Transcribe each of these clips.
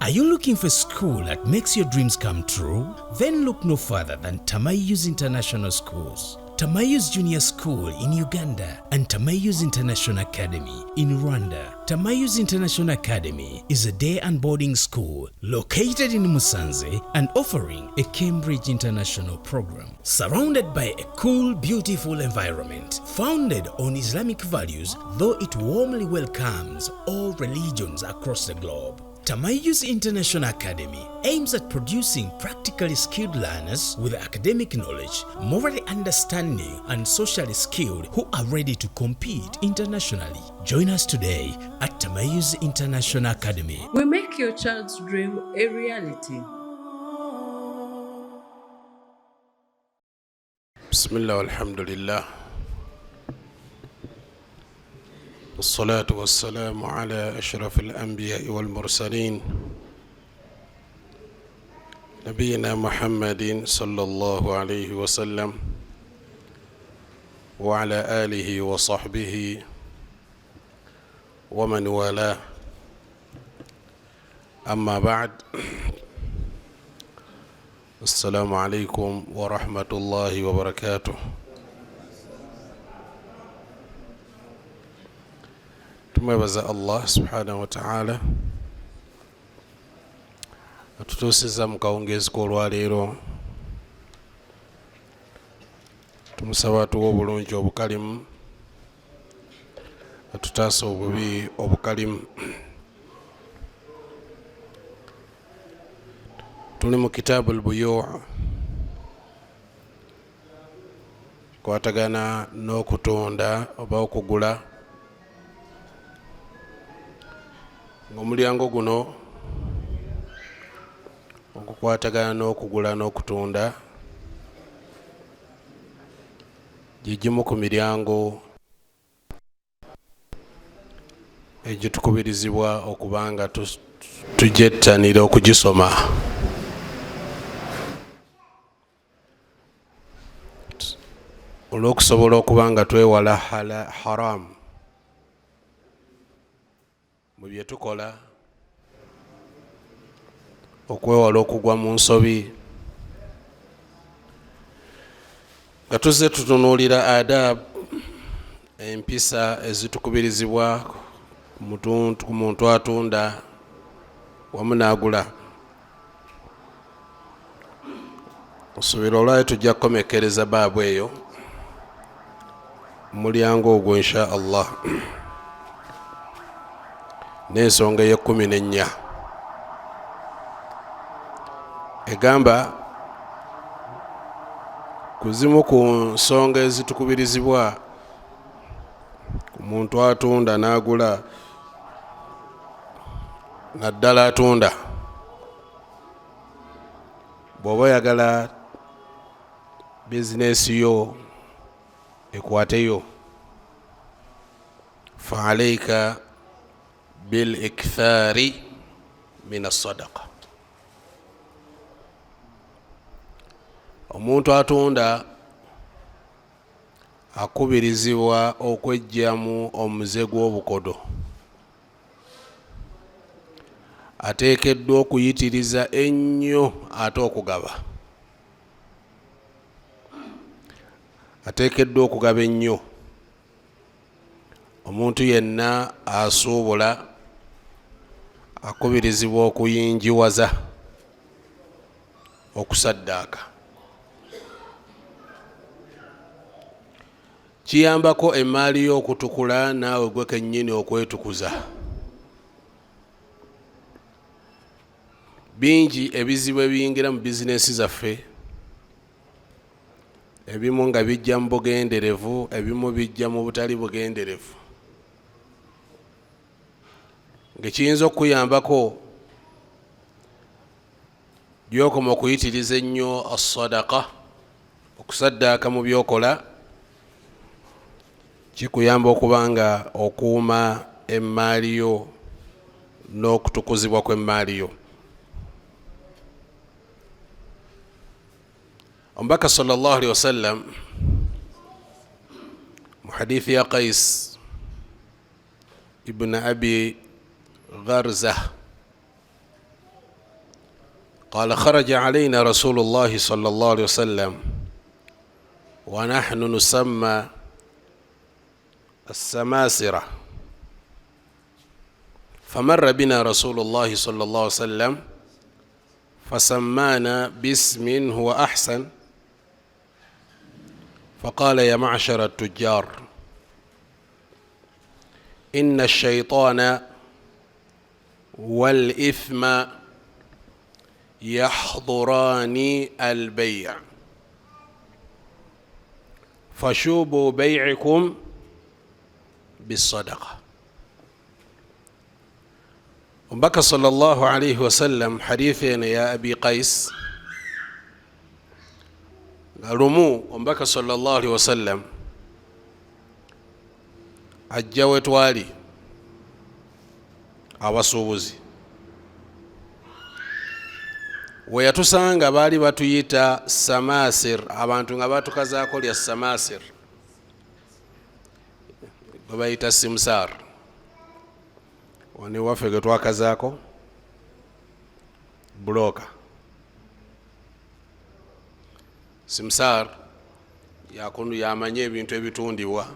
Are you looking for a school that makes your dreams come true? Then look no further than Tamayus International Schools. Tamayus Junior School in Uganda and Tamayus International Academy in Rwanda. Tamayus International Academy is a day and boarding school located in Musanze and offering a Cambridge International program. Surrounded by a cool, beautiful environment, founded on Islamic values, though it warmly welcomes all religions across the globe. Tamayus International Academy aims at producing practically skilled learners with academic knowledge, morally understanding, and socially skilled who are ready to compete internationally. Join us today at Tamayus International Academy. We make your child's dream a reality. Bismillah walhamdulillah. والصلاة والسلام على أشرف الأنبياء والمرسلين نبينا محمد صلى الله عليه وسلم وعلى آله وصحبه ومن والاه أما بعد السلام عليكم ورحمة الله وبركاته. Tumwebaza Allah subhanahu wa ta'ala atutusiza mu kawungeezi k'olwaleero. Tumusaba atuwa obulungi obukalimu, atutaasa obubi obukalimu. Tuli mu kitaabu al-buyu' kwatagana n'okutunda oba okugula. Omulyango guno okukwatagana n'okugula n'okutunda gigimu ku miryango egitukubirizibwa okubanga tujettanira okugisoma. Olw'okusobola okubanga twewala haramu mu bye tukola, okwewala okugwa mu nsobi, nga tuzze tutunuulira adab, empisa ezitukubirizibwa ku muntu atunda wamu n'agula. Osuubira olwayo tujja kukomekkereza baabu eyo mulyango ogwo insha Allah. N'ensonga ey'e14 egamba ku zimu ku nsonga ezitukubirizibwa ku muntu atunda n'agula, naddala atunda, bw'oba oyagala bizinesi yo ekwateyo, fa alayka bil ikthari min as-sadaqa. Omuntu atunda akubirizibwa okwejjamu omuze gw'obukodo, ateekeddwa okuyitiriza ennyo ate okugaba, ateekeddwa okugaba ennyo. Omuntu yenna asuubula akubirizibwa okuyinjiwaza, okusaddaaka. Kiyambako emmaali yo okutukula, naawe gwe kennyini okwetukuza. Bingi ebizibu ebiyingira mu bizinesi zaffe, ebimu nga bijja mu bugenderevu, ebimu bijja mu butali bugenderevu, ng'ekiyinza okuyambako gy'okoma okuyitiriza ennyo as-sadaqa, okusaddaaka mu byokola, kikuyamba okubanga okuuma emmaali yo n'okutukuzibwa kw'emmaali yo. Omubaka sallallahu alaihi wasallam mu hadithi ya Qais ibn Abi Gharza قال خرج علينا رسول الله صلى الله عليه وسلم ونحن نسمى السماسرة فمر بنا رسول الله صلى الله عليه وسلم فسمانا باسم هو أحسن فقال يا معشر التجار إن الشيطان والإثم يحضران البيع فشوبوا بيعكم بالصدقة. وبكى صلى الله عليه وسلم حديثين يا أبي قيس قالوا وبكى صلى الله عليه وسلم ajjawet wali abasuubuzi weyatusanga baali batuyita samasir, abantu nga batukazaako lya samasir babayita simsar, wani waffe ge twakazaako buloka. Simsar yakundu yamanye ebintu ebitundibwa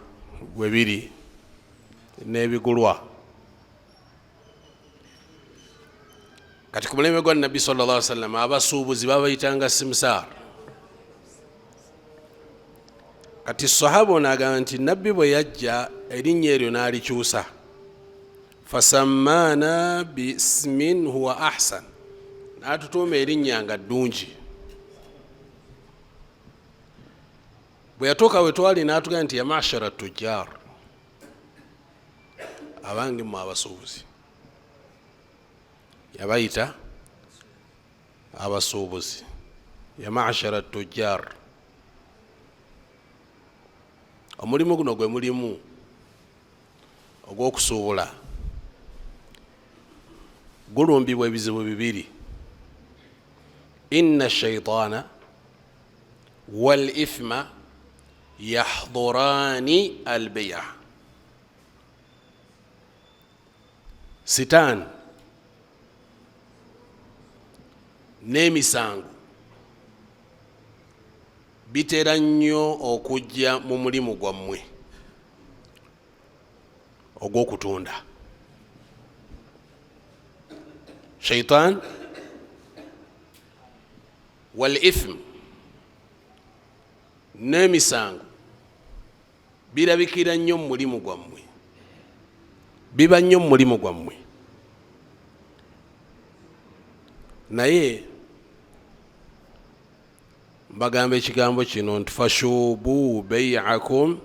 bwe biri n'ebigulwa. Kati ku mulembe gwa Nabbi sallallahu alaihi wasallam abasuubuzi babayitanga simsar. Kati sahaba onagamba nti Nabbi bwe yajja erinnya eryo n'alikyusa, fasammana bismin huwa ahsan, n'atutuuma erinnya nga ddungi. Bwe yatuuka we twali n'atugamba nti ya ma'shara tujjar, abange mu abasuubuzi, yabayita abasuubuzi, ya ma'shara tujjar. Omulimu guno gwe mulimu ogw'okusuubula gulumbibwa ebizibu bibiri: inna shaitana wal ithma yahdurani albay'a. Sitaani n'emisango bitera nnyo okujja mu mulimu gwammwe ogw'okutunda. Shaitan wal ithm, n'emisango birabikira nnyo mu mulimu gwammwe, biba nnyo mu mulimu gwammwe. Naye mbagamba ekigambo kino nti fashubu bai'akum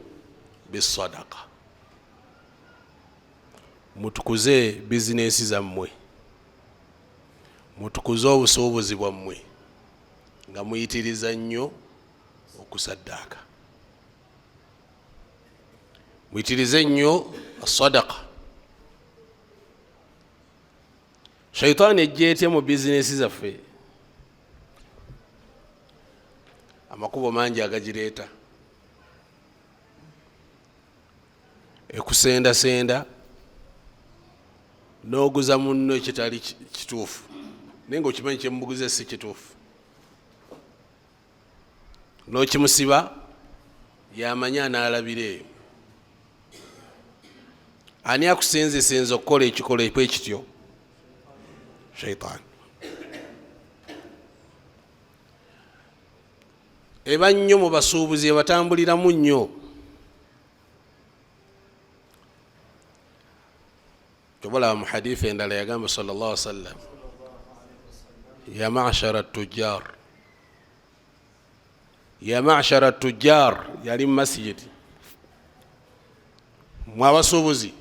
bisadaqa, mutukuze bizinesi zammwe, mutukuze obusuubuzi bwammwe nga muyitiriza nnyo okusaddaaka, muyitirize nnyo asadaqa. Shaitani ejja etya mu bizinesi zaffe? Amakubo mangi agagireeta, ekusendasenda n'oguza munno ekitali kituufu, naye nga okimanyi kyemubuguze si kituufu, n'okimusiba yamanya n'alabira eyo. Ani akusenzesenza okukola ekikola ekityo? Shaitan. Eba nnyo mu basuubuzi ebatambuliramu nnyo. Tobola mu hadithi endala yagamba sallallahu alaihi wasallam, ya ma'shara tujjar, ya ma'shara tujjar, yali mu masjid, mwabasuubuzi,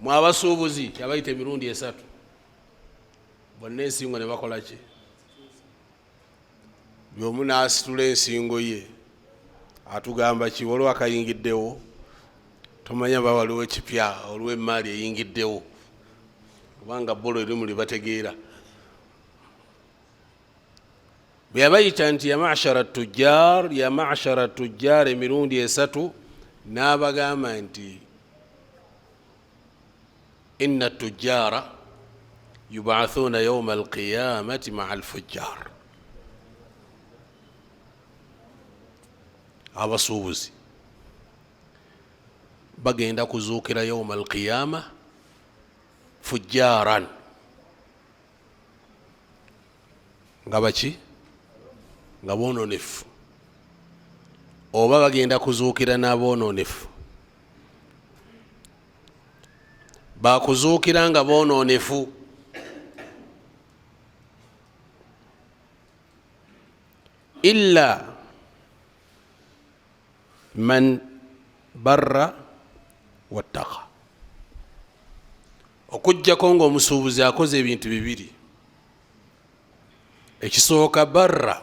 mwabasuubuzi, yabayita emirundi esatu, bonna ensingo ne bakola ki? Byomu n'asitula ensingo ye atugamba ki? Waliwo akayingiddewo, tomanya ba waliwo ekipya, olwo emaali eyingiddewo, kubanga bolo erimu libategeera. Bwe yabayita nti ya ma'shara tujjar, ya ma'shara tujjar emirundi esatu, n'abagamba nti inna tujjara yubathuna yawma alqiyamati maa alfujjar. Abasuubuzi bagenda kuzuukira yawma alqiyama fujjaran, nga baki? Nga bononefu. Oba bagenda kuzuukira n'aboononefu? Bakuzuukira nga boononefu. Illa man barra wattaqa, okujjako ng'omusuubuzi akoze ebintu bibiri. Ekisooka barra,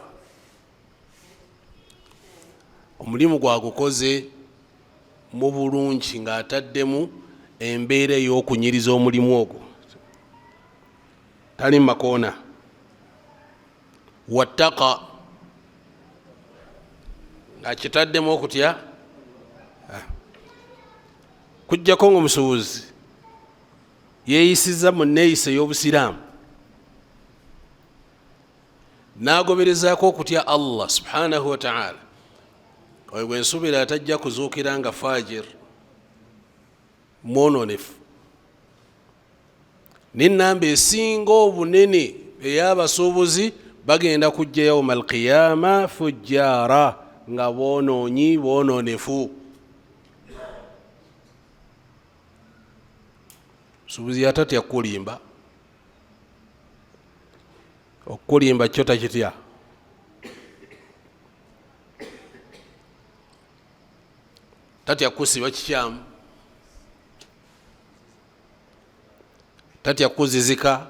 omulimu gwagukoze mu bulungi ng'ataddemu embeera ey'okunyiriza omulimu ogwo, tali makoona. Wattaqa, akitaddemu okutya. Kujjako ng'omusuubuzi yeeyisiza mu neeyisa ey'obusiraamu n'agoberezaako okutya Allah subhanahu wa ta'ala, oyo gwe nsuubira atajja kuzuukira nga fajir mwononefu. N'ennamba esinga obunene ey'abasuubuzi bagenda kujja yawma alqiyama fujjara, nga boonoonyi boononefu. Musuubuzi yatatya kulimba. Okulimba kyo takitya. Tatya kusiba kikyamu, tatya kuzizika,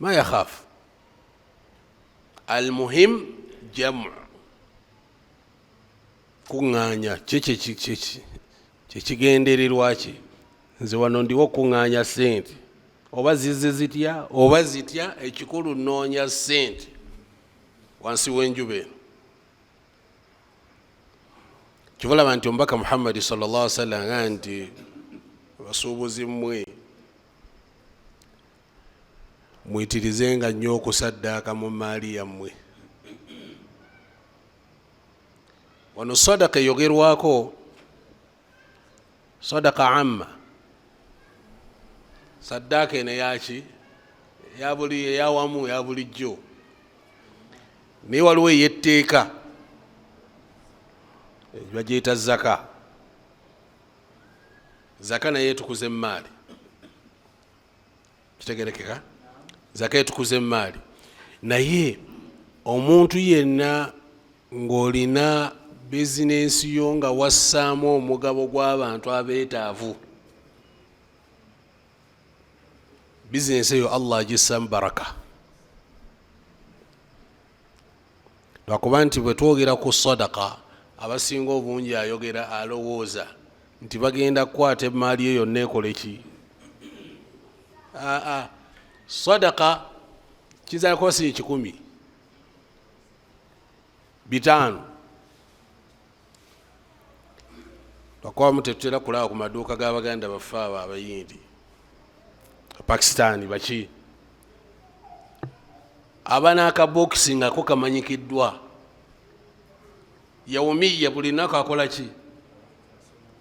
ma yakhafu. Almuhim jamu, kuŋŋaanya kyekigendererwa ki. Nze wano ndiwo kuŋŋaanya ssente, oba zizze zitya oba zitya, ekikulu nnoonya ssente wansi w'enjuba eno. Kibulaba nti omubaka Muhammad sallallahu alaihi wasallam nga nti abasuubuzi mmwe mwitirizenga nnyo okusaddaaka mu maali yammwe. Wano sadaka eyogerwako sadaka amma, saddaaka eno yaki eyawamu eya bulijjo. Naye waliwo ey'etteeka bagiyita zaka. Zaka naye etukuza emmaali, kitegerekeka. Zaka etukuza emmaali, naye omuntu yenna ng'olina bizinensi yo nga wassaamu omugabo gw'abantu abeetaavu, bizinensi eyo Allah agissaamu baraka. Lwakuba nti bwe twogera ku sadaka, abasinga obungi ayogera alowooza nti bagenda kukwata emaali eyo neekole ki. Sadaka kizaako si 100, 5. Lwakuba tetutera kulaba ku maduuka g'Abaganda baffe abo abayindi, Pakistan baki, aba n'akabokisi ngako kamanyikiddwa yawumiya, buli nnaku akola ki,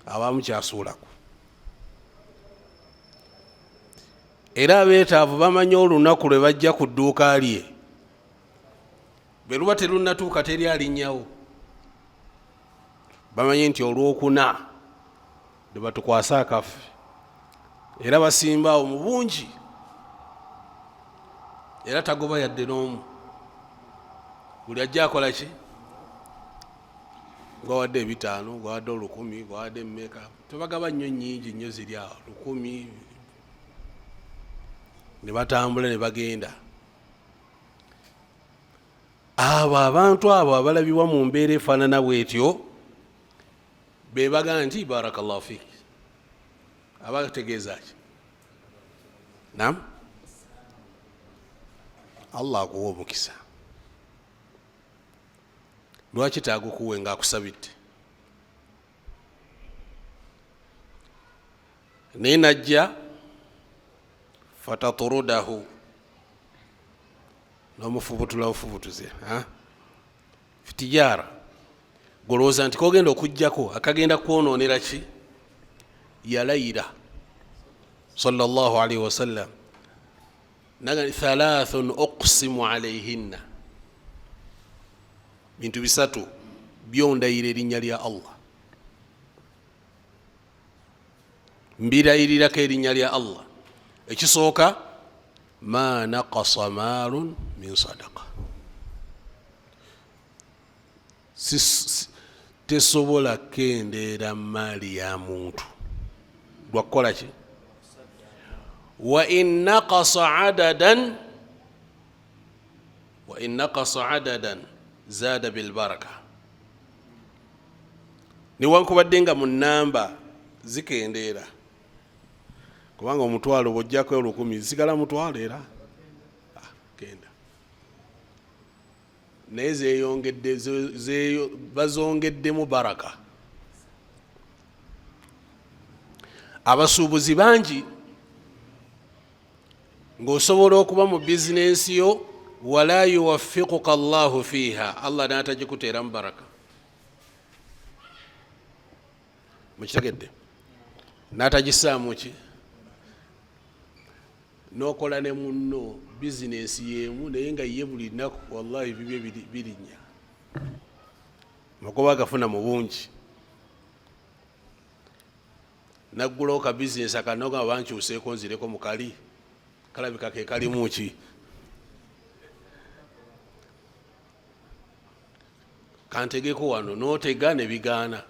abamu kyasuulako. Era abeetaavu bamanyi olunaku lwe bajja ku dduuka lye, bwe luba terunnatuuka teri alinnyawo, bamanyi nti olwokuna lwe batukwasa akaffe. Era basimbaawo mu bungi, era tagoba yadde n'omu, buli ajja akola ki, gwawadde 5, gwawadde 10, gwawadde mmeka. Tebagaba nnyo nnyingi nnyo ziri awo 10, ne batambula ne bagenda. Abo abantu abo abalabibwa mu mbeera efaanana bwetyo be bagaa nti barakallahu fik. Abategeeza ki? Naam, Allah akuwa omukisa. Lwaki taagukuwe ng'akusabidde? Naye najja fatatrudahu nomufubutula ofubutuze fitijara golowooza nti kogenda okujjako akagenda kwononera ki yalayira sallallahu alaihi wasallam naga thalathun uqsimu alayhinna bintu bisatu byondayira erinnya lya Allah mbirayirirako erinnya lya Allah ekisooka ma naqasa maalun min sadaqa tesobola kendeera maali ya muntu lwakukola ki wa in naqasa adadan zaada bilbaraka newankubadde nga mu namba zikendeera kubanga omutwalo bwojjako 1000 zisigala mutwalo era kenda naye zeyongedde bazongeddemu baraka. Abasuubuzi bangi ng'osobola okuba mu bizinensi yo wala yuwaffiquka Allahu fiha, Allah n'atagikuteeramu baraka. Mukitegedde? N'atagisaamu ki? N'okola ne munno bizinensi yemu naye nga ye buli nnaku wallahi bibye birinnya. Magoba agafuna mu bungi. Naggulawo ka bizinensi akanoga bankyuseeko nzireko mu kali. Kalabika ke kalimu ki? Kantegeko wano n'otega ne bigaana.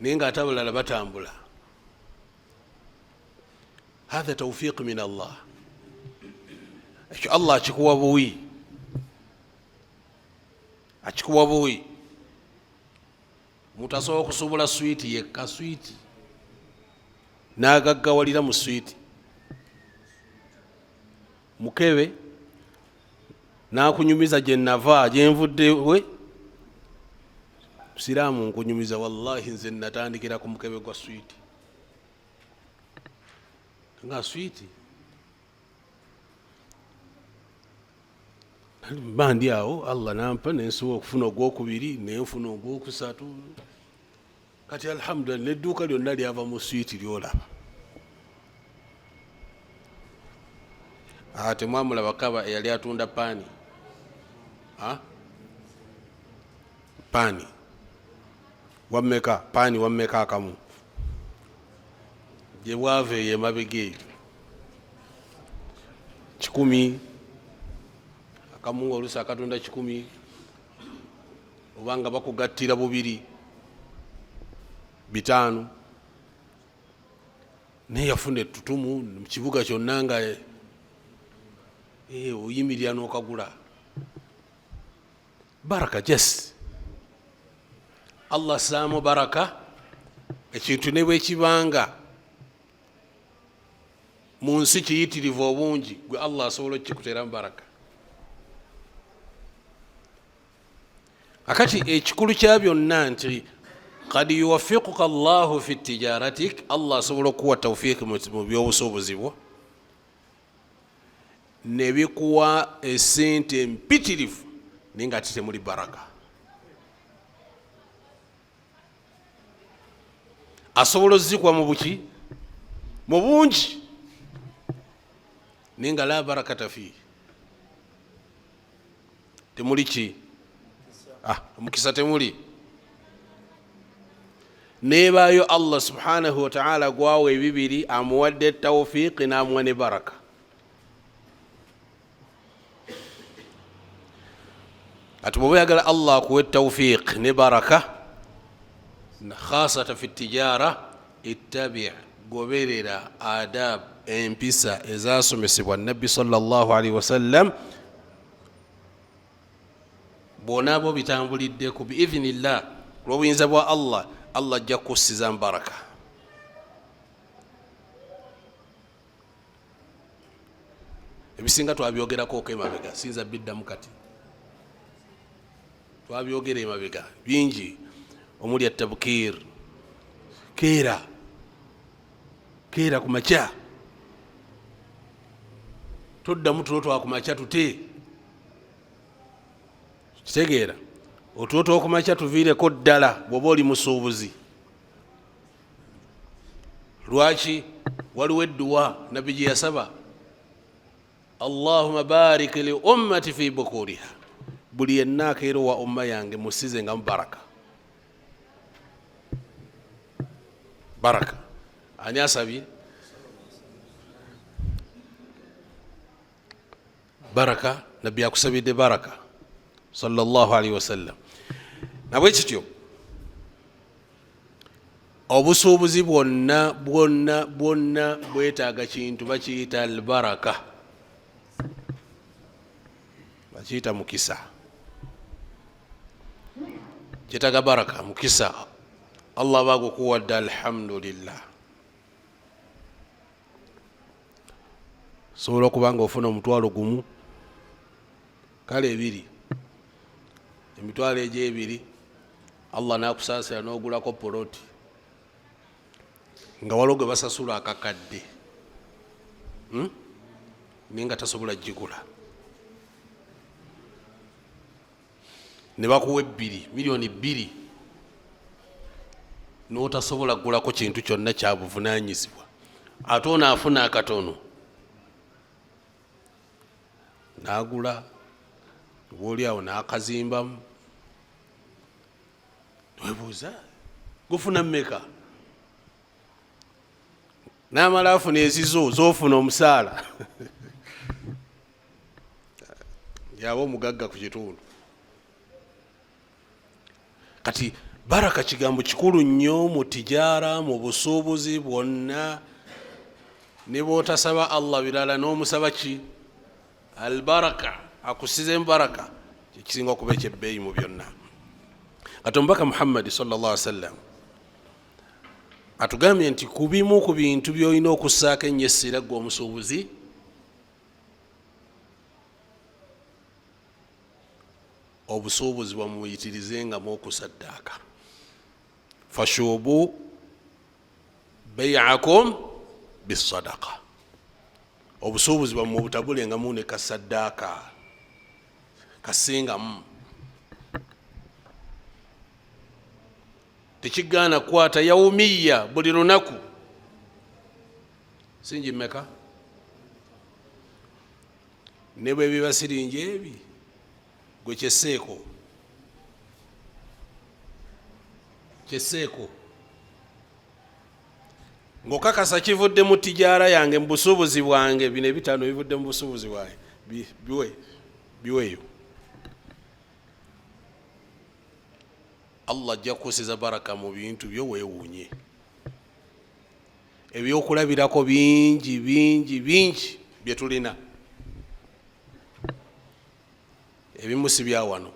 Naye nga ate abalala batambula. Hatha tawfiq min Allah. Ekyo Allah akikuwa buwi. Akikuwa buwi. Mutasobola okusobola switi yekka switi. N'agaggawalira mu switi. Mukebe n'akunyumiza gye nava gye nvudde we. Siraamu nkunyumiza wallahi nze natandikira ku mukebe gwa switi. Nga switi bandi awo Allah nampa nensobola okufuna ogwokubiri nenfuna ogwokusatu. Kati alhamdulillah nedduuka lyonna lyava mu switi lyolaba. Ate mwamulaba kaba eyali atunda paani. Paani wammeka paani wammeka akamu gye bwava eyo emabega eyo 10 akamu oluusi akatunda 10 obanga bakugattira 2 5 naye yafuna ettutumu mu kibuga kyonna nga oyimirira n'okagula. Baraka jes Allah saamu baraka ekintu ne bwe kibanga mu nsi kiyitirivu obungi gwe Allah asobola okukikuteeramu baraka. Akati ekikulu kya byonna nti qad yuwaffiquka Allahu fi tijaratik, Allah asobola okuwa tawfiiki mu byobusuubuzi bwo ne bikuwa esente mpitirivu naye nga ate temuli baraka. Asobola ozikuwa mu buki mu bungi naye nga la barakata fi temuli ki mukisa temuli. Nebaayo Allah subhanahu wa ta'ala gwawe ebibiri amuwadde tawfiqi n'amuwa ne baraka. Ati bw'oba oyagala Allah akuwe tawfiq ne baraka khasata fi tijara ittabi' goberera adab empisa ezasomesebwa Nabbi sallallahu alaihi wasallam. Bona bo bitambuliddeko biidhnillah olw'obuyinza bwa Allah, Allah ajja kukussiza baraka. Ebisinga twabyogerako emabega sinza biddamu kati. Twabyogera emabega bingi omuli at-tabkir keera ku makya tuddamu tulo twakumakya tute kitegeera otulo twokumakya tuviireko ddala bwoba oli musuubuzi. Lwaki? Waliwo edduwa nabbi gye yasaba, Allahumma barik li ummati fi bukuriha, buli yenna akeera wa umma yange musize nga mubaraka. Baraka ani asabye? Baraka, nabbi akusabidde baraka sallallahu alaihi wasallam. Nabwe kityo obusuubuzi bwonna bwonna bwonna bwetaaga kintu bakiyita albaraka, bakiyita mukisa, kyetaaga baraka, mukisa. Allah bagukuwadde, alhamdulillah. Sobola okuba nga ofuna omutwalo gumu, kale ebiri, emitwalo egyo ebiri Allah nakusaasira n'ogulako poloti nga waliwo gwe basasula akakadde naye nga tasobola gigula, ne bakuwa ebbiri, miliyoni 2 n'otasobola kugulako kintu kyonna kya buvunaanyizibwa, ate ono afuna akatono n'agula, bwoli awo n'akazimbamu, webuuza gufuna mmeka? N'amala afuna ezizo z'ofuna omusaala yaba omugagga ku kitundu. Kati baraka kigambo kikulu nnyo mu tijaara, mu busuubuzi bwonna. Ne bw'otasaba Allah birala n'omusaba ki? Albaraka, akusize baraka, kisinga okuba ekyebbeeyi mu byonna. Kati omubaka Muhammad sallallahu alaihi wasallam atugambye nti ku bimu ku bintu by'olina okussaako ennyo essira ggwe omusuubuzi, obusuubuzi bwamuyitirizengamu okusaddaaka. Fashubu bayakum bisadaka, obusuubuzi bwamwe obutabulengamu ne kasaddaaka kasengamu. Tekigaana kwata yaumiya, buli lunaku singi mmeka, ne bwe biba siringi ebi gwe kyeseeko ng'okakasa kivudde mu tijaara yange, mu busuubuzi bwange, bino 5 bivudde mu busuubuzi bwange, biweeyo. Allah ajja kukusiza baraka mu bintu byo weewuunye. Ebyokulabirako bingi bingi bingi bye tulina, ebimu si bya wano,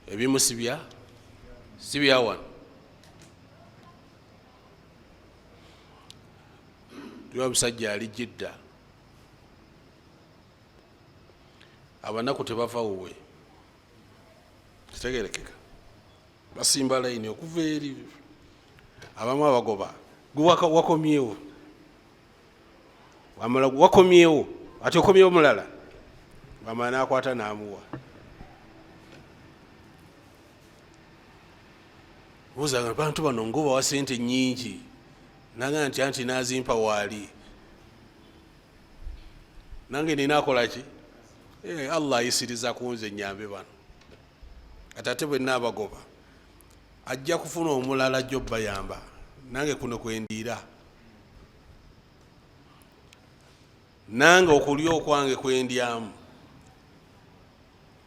ebimu si bya wano. Tuwa musajja ali Jidda, abanaku tebava wuwe, kitegerekeka, basimba layini okuva eri, abamu abagoba wakomyewo, wamala wakomyewo, ati okomyewo mulala, wamala nakwata namuwa. Buuza abantu bano ngoba wa sente nyingi, nanga nti anti nazimpa waali, nange ninakola ki? Allah ayisiriza kunze nyambe bano. Atate bwe nabagoba ajja kufuna omulala jobba yamba, nange kuno kwendira, nange okulya okwange kwendyamu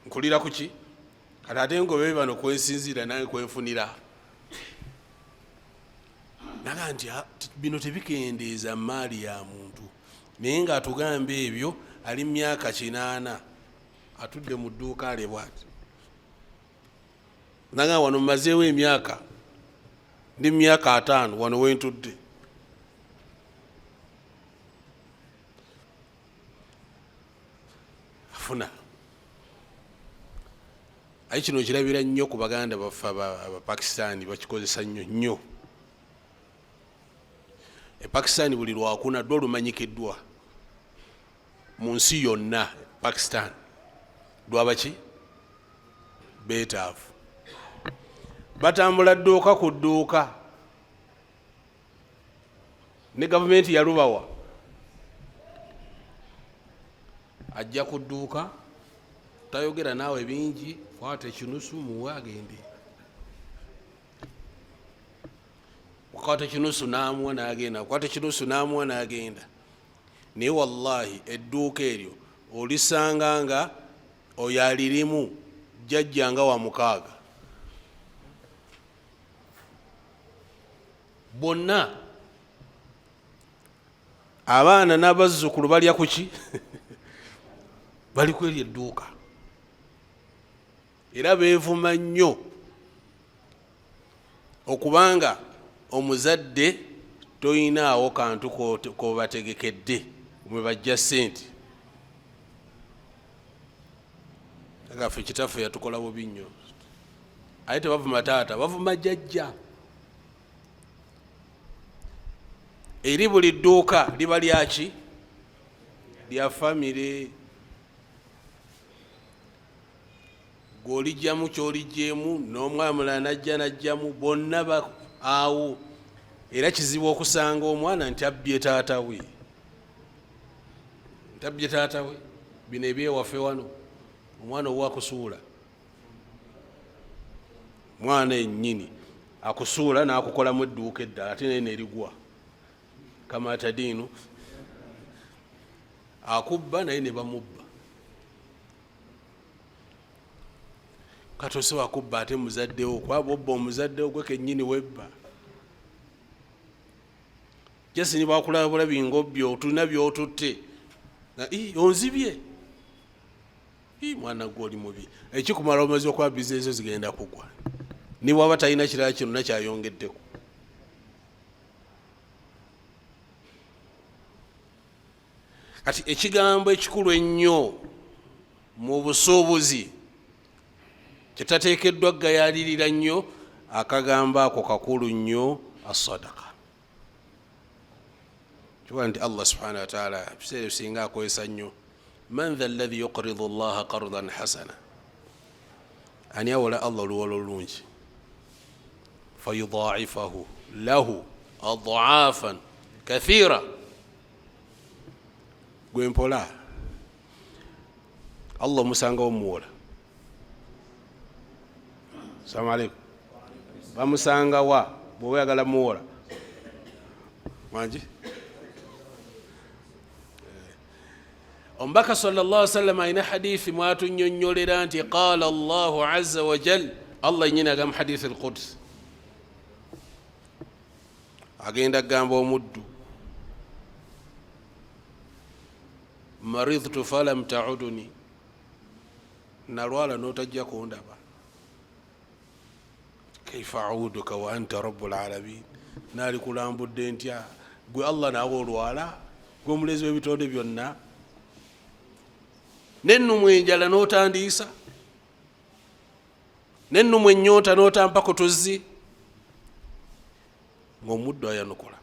nkulira kuki? Ate ngobe bano kwensinzira nange kwenfunira. Naga nti bino tebikendeeza maali ya muntu, naye nga atugambe ebyo ali myaka 8 atudde mu dduuka ale bwati. Naga wano mmazeewo emyaka, ndi myaka 5 wano wentudde. Afuna ayi kino kirabira nnyo ku baganda baffe Abapakistani, bakikozesa nnyo nnyo. Pakistan buli lwakuna ddo lumanyikiddwa mu nsi yonna. Pakistan lwabaki beetaavu, batambula dduuka ku dduuka, ne gavumenti yalubawa ajja ku dduuka, tayogera naawe bingi, kwata ekinusu muwe agende, kwata ekinusu n'amuwa n'agenda, kwata ekinusu n'amuwa n'agenda. Naye wallahi edduuka eryo olisanga nga oyo alirimu jjajja nga wa 6, bonna abaana n'abazzukulu balya kuki bali kweri edduuka, era beevuma nnyo okubanga omuzadde toyinaawo kantu kobategekedde mwe bajja ssente. Agaffe kitaffe yatukola bubi nnyo, ate tebavuma taata, bavuma jjajja. Eri buli dduuka liba lyaki, lya famire. Gwolijjamu kyolijjeemu, n'omwana mulala najjamu, bonna awo. Era kizibu okusanga omwana nti abbye taata we, ntabbye taata we. Bino ebyewaffe wano, omwana owakusuula, mwana ennyini akusuula n'akukolamu edduuka eddala, ate naye nerigwa kamata diinu, akubba naye ne bamubba. Katose wakubba ate muzaddewo, kwaba obba omuzaddewo gwe kennyini webba. Jasi ni bakulaba bulabi ng'obbyo, tulina by'otutte, onzibye, mwana gwe oli mubi. Ekikumala omaze okwabiza ezo zigenda kugwa, ni bwaba talina kirala kyonna kyayongeddeko. Kati ekigambo ekikulu ennyo mu busuubuzi kyetateekeddwa gayalirira nnyo, akagambo ako kakulu nnyo, as-sadaqa. Kiwa nti Allah subhanahu wa ta'ala ebiseera bisinga akozesa nnyo, man dha alladhi yuqridu allaha qardan hasana, ani awola Allah oluwolo olungi, fayudaa'ifahu lahu ad'aafan kathira. Gwe mpola Allah omusanga omuwola, salamu aleikum, bamusanga wa bw'oba oyagala muwola wangi. Omubaka sallallahu alaihi wasallam ayina hadithi mwatunyonyolera nti qala Allahu azza wa jal, Allah nyina agamba hadithi al-Quds, agenda gamba omuddu, maridtu falam ta'uduni, nalwala notajja kundaba, kaifa a'uduka wa anta rabbul alamin, nali kulambudde ntya gwe Allah naawe olwala, gwe omulezi w'ebitonde byonna, nennumu enjala n'otandiisa, nennumu ennyonta n'otampa ku tuzzi, ng'omuddu ayanukula.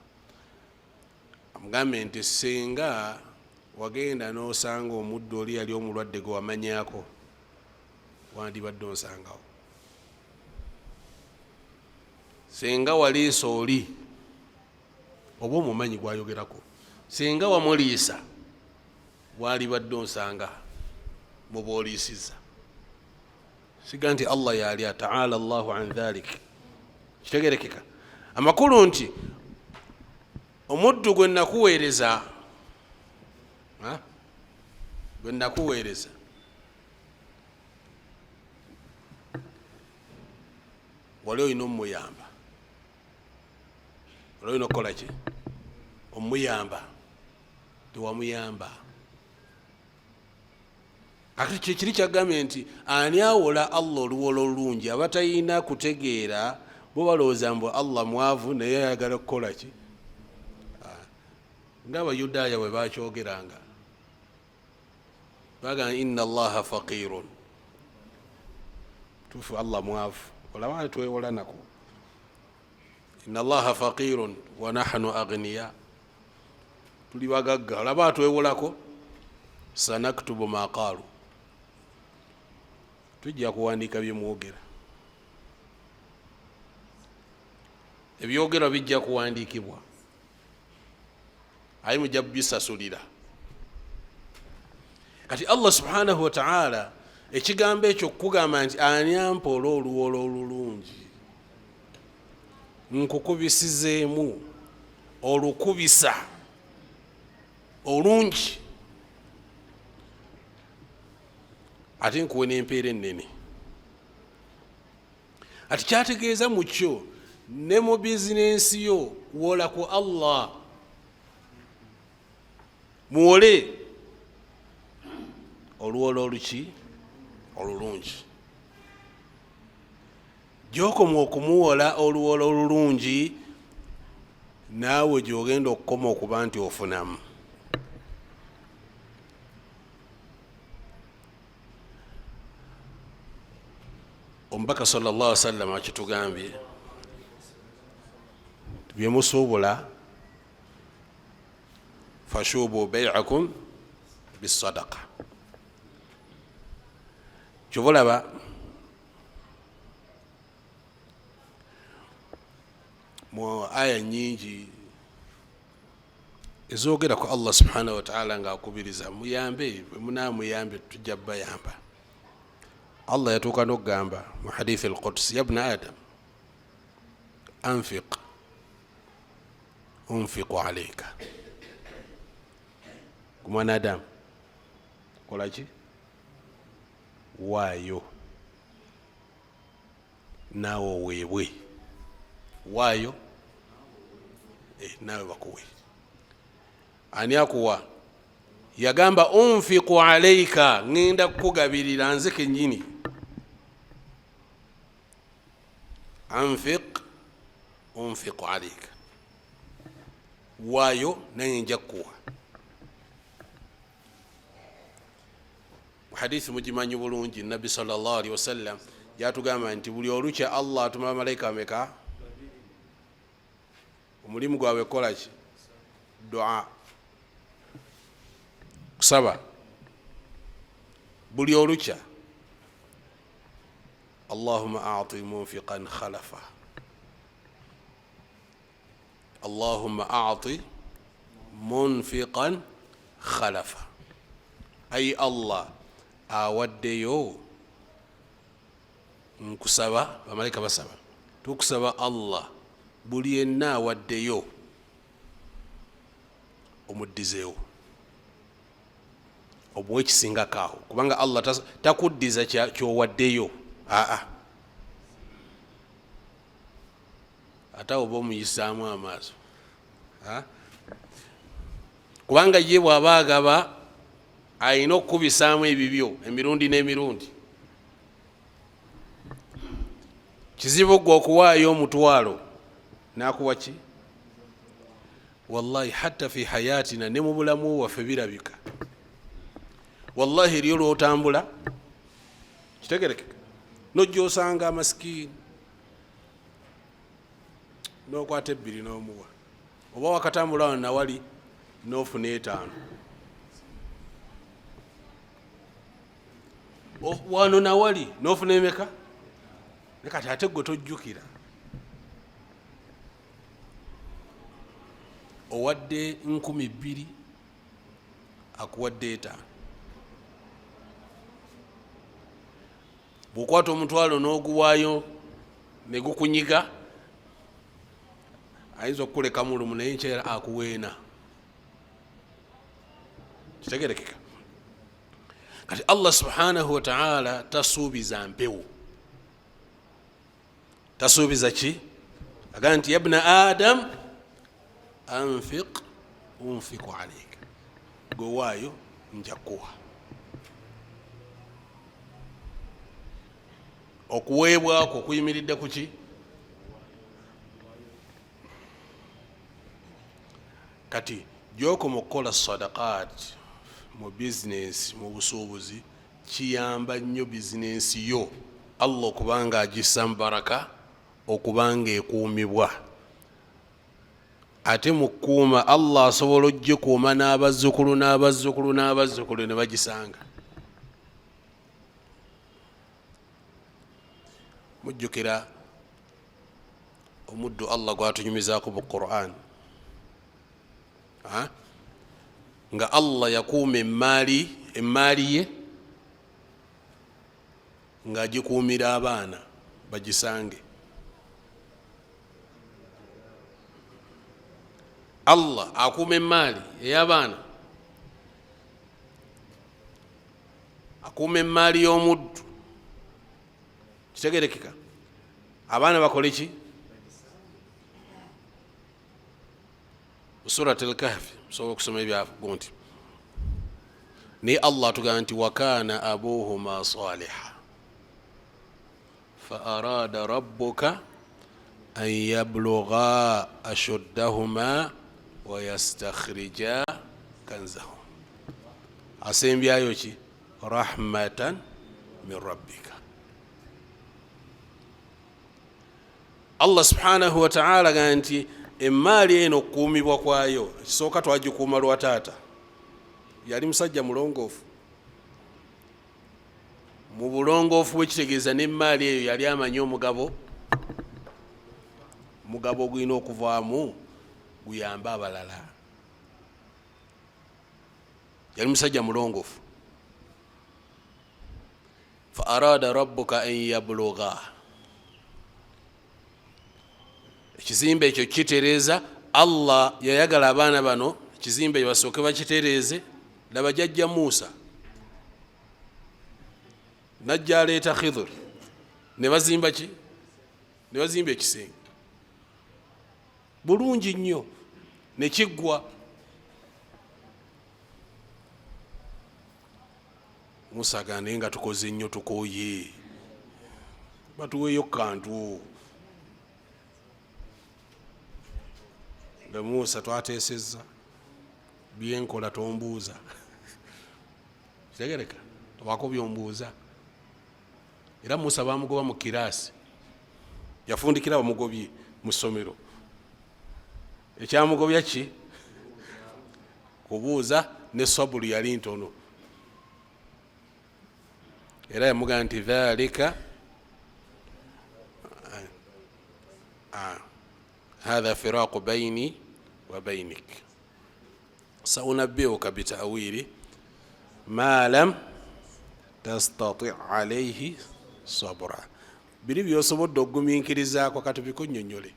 Amugambe nti singa wagenda n'osanga omuddu oli yali omulwadde gwe wamanyaako, wandibadde onsangawo. Singa waliisa oli, oba omumanyi gwayogerako, singa wamuliisa wandibadde onsanga mu booliisiza. Siga nti Allah yalya, ta'ala Allahu an dhalik. Kitegerekeka amakulu nti omuddu gwe nakuweereza, gwe nakuweereza, wali olina omuyamba, wali olina okukola ki? Omuyamba, tewamuyamba. Ate kiri kyagambye nti ani awola Allah oluwolo olungi, abatayina kutegeera bo balowooza mbu Allah mwavu naye ayagala okukola ki? Ng'Abayudaaya bwe bakyogeranga, bagamba inna Allaha faqirun, tufu Allah mwavu, olaba twewola nako. Inna Allaha faqirun wa nahnu aghniya, tuli bagagga olaba atwewolako sanaktubu ma qaalu tujja kuwandiika bye mwogera ebyogera bijja kuwandiikibwa ayi mujja bisasulira kati Allah subhanahu wa ta'ala ekigambo ekyo kugamba nti ani ampola oluwolo olulungi nkukubisizeemu olukubisa olungi ate nkuwe n'empeera ennene ati kyategeeza mu kyo ne mu bizinensi yo wola ku Allah muwole oluwolo oluki olulungi gyokoma okumuwola oluwolo olulungi naawe gyogenda okukoma okuba nti ofunamu omubaka sallallahu alaihi wasallam akitugambye byemusuubula fashubu bai'akum bisadaqa kyobulaba mu aya nyingi ezogera ku Allah subhanahu wa ta'ala nga akubiriza muyambe munamuyambe tujja bayamba Allah yatuuka n'okugamba mu hadithi al-Quds ya ibn Adam anfiq unfiqu alayka ku mwana Adamu kolaki waayo naawe weebwe waayo naawe bakuwe ani akuwa yagamba unfiqu alayka ngenda kukugabirira nze kennyini anfiq unfiqu alayka waayo naye nja kuwa hadithi mugimanyi bulungi nabbi sallallahu alaihi wasallam yatugamba nti buli olukya Allah atuma malaika ameka omulimu gwawe kolaki dua kusaba buli olukya Allahumma a'ti munfiqan khalafa Allahumma a'ti munfiqan khalafa ay Allah awaddeyo nkusaba bamalayika basaba tukusaba Allah buli yenna awaddeyo omuddizeewo omuwe ekisingakaawo kubanga Allah takuddiza kyowaddeyo ate oba omuyisaamu amaaso kubanga ye bw'aba agaba ayina okukubisaamu ebibyo emirundi n'emirundi kizibu gwe okuwaayo omutwalo nakuwa ki wallahi hatta fi hayatina ne mu bulamu waffe birabika wallahi eriyo lwotambula kitegerekeka nojja osanga amasikini nokwata ebbiri n'omuwa oba wakatambula wano nawali n'ofuna etaano wano nawali n'ofuna emeka nekati ate gwe tojjukira owadde 2,000 akuwadde etaano bw'okwata omutwalo n'oguwaayo ne gukunyiga ayinza okukuleka mulumu naye nkyera akuweena kitegerekeka kati Allah subhanahu wa ta'ala tasuubiza mpewo tasuubiza ki agamba nti yabna adam anfiq unfiqu alayka gwe waayo nja kuwa okuweebwako kuyimiridde ku ki kati gyokoma okukola sadaqat mu bizinesi mu busuubuzi kiyamba nnyo bizinesi yo Allah okubanga agissa baraka okubanga ekuumibwa ate mukuuma Allah asobola ogikuuma n'abazzukulu n'abazzukulu n'abazzukulu ne bagisanga. Mujjukira omuddu Allah gwatunyumizaako mu Qur'an nga Allah yakuuma emmaali ye ng'agikuumira abaana bagisange. Allah akuuma emmaali ey'abaana, akuuma emmaali y'omuddu. Kitegerekeka abaana bakole ki? Surat al-Kahfi musobola okusoma ebyago nti naye Allah atugamba nti wakaana abuhuma saliha fa arada rabbuka an yablugha ashuddahuma wa yastakhrija kanzahum. Asembyayo ki? Rahmatan min rabbika. Allah subhanahu wa ta'ala gamba nti emmaali eno okukuumibwa kwayo, kisooka twagikuuma lwa taata, yali musajja mulongoofu. Mu bulongoofu bwe kitegeeza n'emmaali eyo yali amanyi omugabo ogulina okuvaamu guyamba abalala. Yali musajja mulongoofu. Fa arada rabbuka an yablugha, ekizimbe ekyo kitereeza. Allah yayagala abaana bano ekizimbe basooke bakitereeze. Laba jjajja Musa najja aleeta Khidr, ne bazimba ki? Ne bazimba ekisenge bulungi nnyo, ne kiggwa. Musa agamba nga tukoze nnyo, tukooye batuweeyo kantu. Nga Musa twateesezza byenkola tombuuza. Kitegereka twaako byombuuza. Era Musa bamugoba mu kiraasi, yafundikira bamugobye mu ssomero. Ekyamugobya ki? Kubuuza ne sabulu yali ntono. Era yamugamba nti dhalika hadha firaqu baini wa bainik saunabbiuka bitawili ma lam tastati alayhi sabra. Biri byosobodde okugumiikirizaako kati bikunnyonnyole,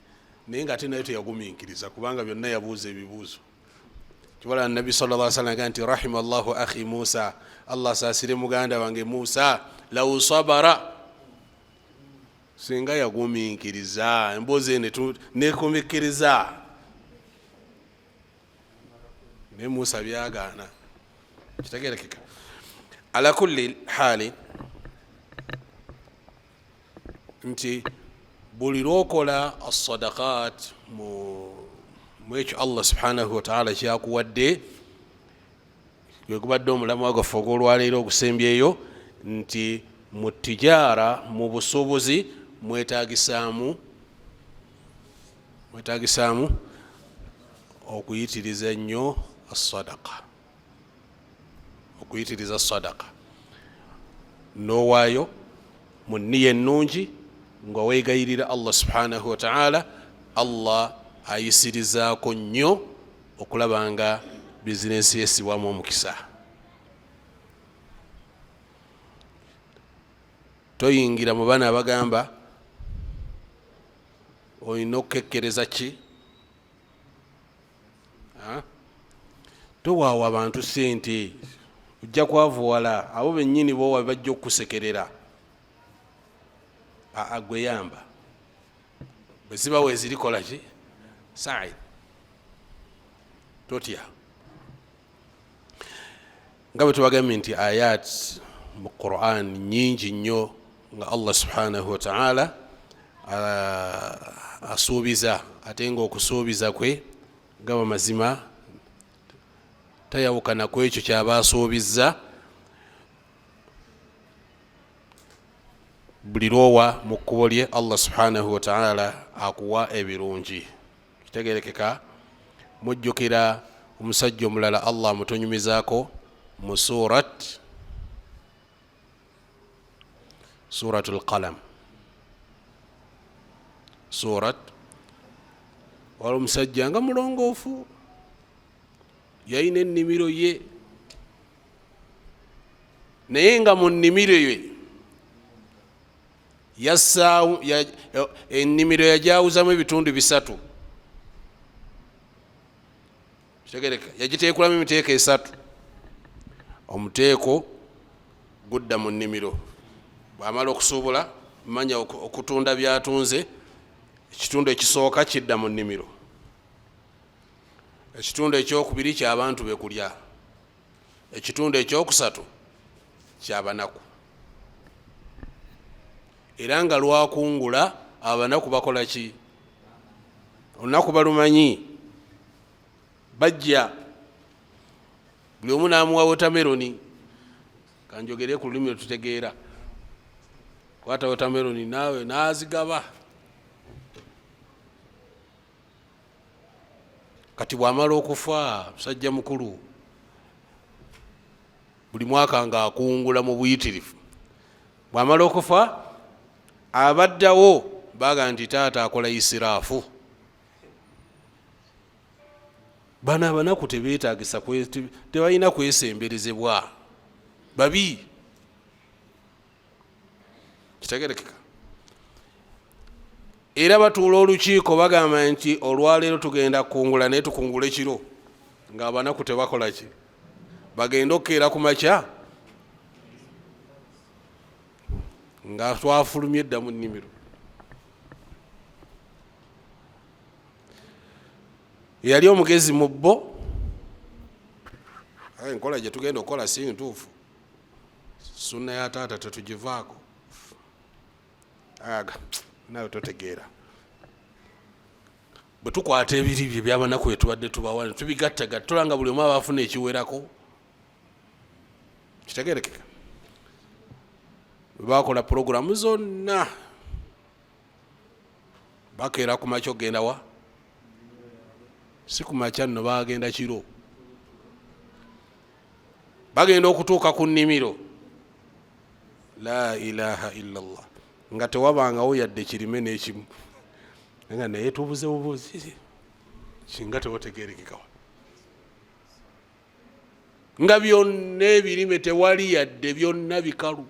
naye nga ate naye teyagumiikiriza kubanga byonna yabuuza ebibuuzo. Kibala Nabi sallallahu alaihi wasallam nti rahima Allahu akhi Musa, Allah saasire muganda wange Musa, law sabara, singa yagumiikiriza emboozi nekumikiriza. Ne Musa byagaana. Kitegerekeka. Ala kulli hali nti buli lwokola as-sadaqat mu ekyo Allah subhanahu wa ta'ala kyakuwadde, gwekubadde omulamwa gwaffe ogw'olwaleero ogusembyeyo, nti mu tijaara, mu busuubuzi mwetaagisaamu okuyitiriza nnyo as-sadaqa, okuyitiriza sadaqa, n'owaayo mu nniya ennungi nga weegayirira Allah subhanahu wa ta'ala. Allah ayisirizaako nnyo okulaba nga bizinensi yessibwamu omukisa. Toyingira mu baana abagamba olina okukekkereza ki? Towaawa abantu sente, ojja kwavuwala abo bennyini boowa bajja okukusekerera. Gwe yamba bwe ziba weezirikola ki? Said totya. Nga bwe tubagambye nti ayat mu Qur'an nyingi nnyo nga Allah subhanahu wa ta'ala asuubiza, ate nga okusuubiza kwe gaba mazima, tayawukana ku ekyo kyaba asuubizza. Buli lwowa mu kkubo lye Allah subhanahu wa ta'ala akuwa ebirungi. Kitegerekeka mujjukira omusajja omulala Allah mutonyumizaako mu suratul qalam. wali omusajja nga mulongoofu yalina ennimiro ye, naye nga mu nnimiro ye ennimiro yajawuzamu ebitundu 3. yagiteekulamu emiteeko 3. omuteeko gudda mu nnimiro, bwamala okusuubula manya okutunda byatunze, ekitundu ekisooka kidda mu nnimiro, ekitundu ekyokubiri kyabantu bekulya, ekitundu ekyokusatu kyabanaku. era nga lwakungula abanaku bakola ki? olunaku balumanyi, bajja buli omu namuwa wotameroni. kanjogere ku lulimi lututegeera. kwata wotameroni naawe nazigaba. kati bwamala okufa musajja mukulu buli mwaka nga akungula mu buyitirivu, bwamala okufa abaddawo baga nti taata akola isiraafu. bano abanaku tebeetagisa, tebalina kwesemberezebwa, babi. kitegerekeka. era batuula olukiiko bagamba nti olwaleero tugenda kukungula, naye tukungule kiro, nga abanaku tebakola ki? bagenda okukeera ku makya nga twafulumye edda mu nnimiro. yali omugezi mu bbo, enkola gye tugenda okukola si ntuufu, sunna ya taata tetugivaako. nawe totegeera, bwe tukwata ebiri bye byabanaku bye tubadde tubawa tubigattagatta, tulanga buli omu abafuna ekiwerako. kitegerekeka. bakola puroguramu zonna, bakeera ku makya ogenda wa? si ku makya nno, bagenda kiro, bagenda okutuuka ku nnimiro. la ilaha illallah. nga tewabangawo yadde kirime n'ekimu, nga naye tubuze bubuzi kinga tewategerekekawa, nga byonna ebirime tewali yadde, byonna bikalu.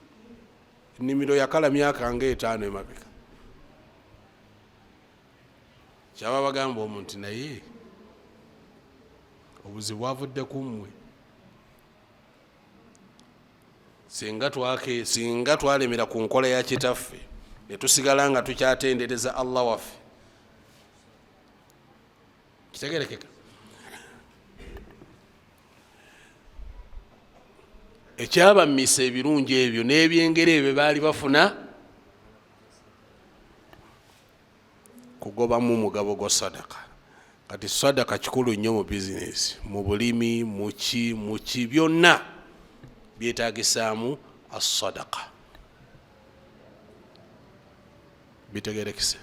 ennimiro yakala myaka nga 5 emabega. kyaba bagamba omuntu naye obuzibu bwavudde ku mmwe. singa twalemera ku nkola ya kitaffe ne tusigala nga tukyatendereza Allah waffe. kitegerekeka. ekyabamisa ebirungi ebyo n'ebyengeri ebyo baali bafuna kugobamu mugabo gwa sadaka. kati sadaka kikulu nnyo mu bizinesi, mu bulimi, muki byonna byetagisaamu as-sadaka. bitegerekese.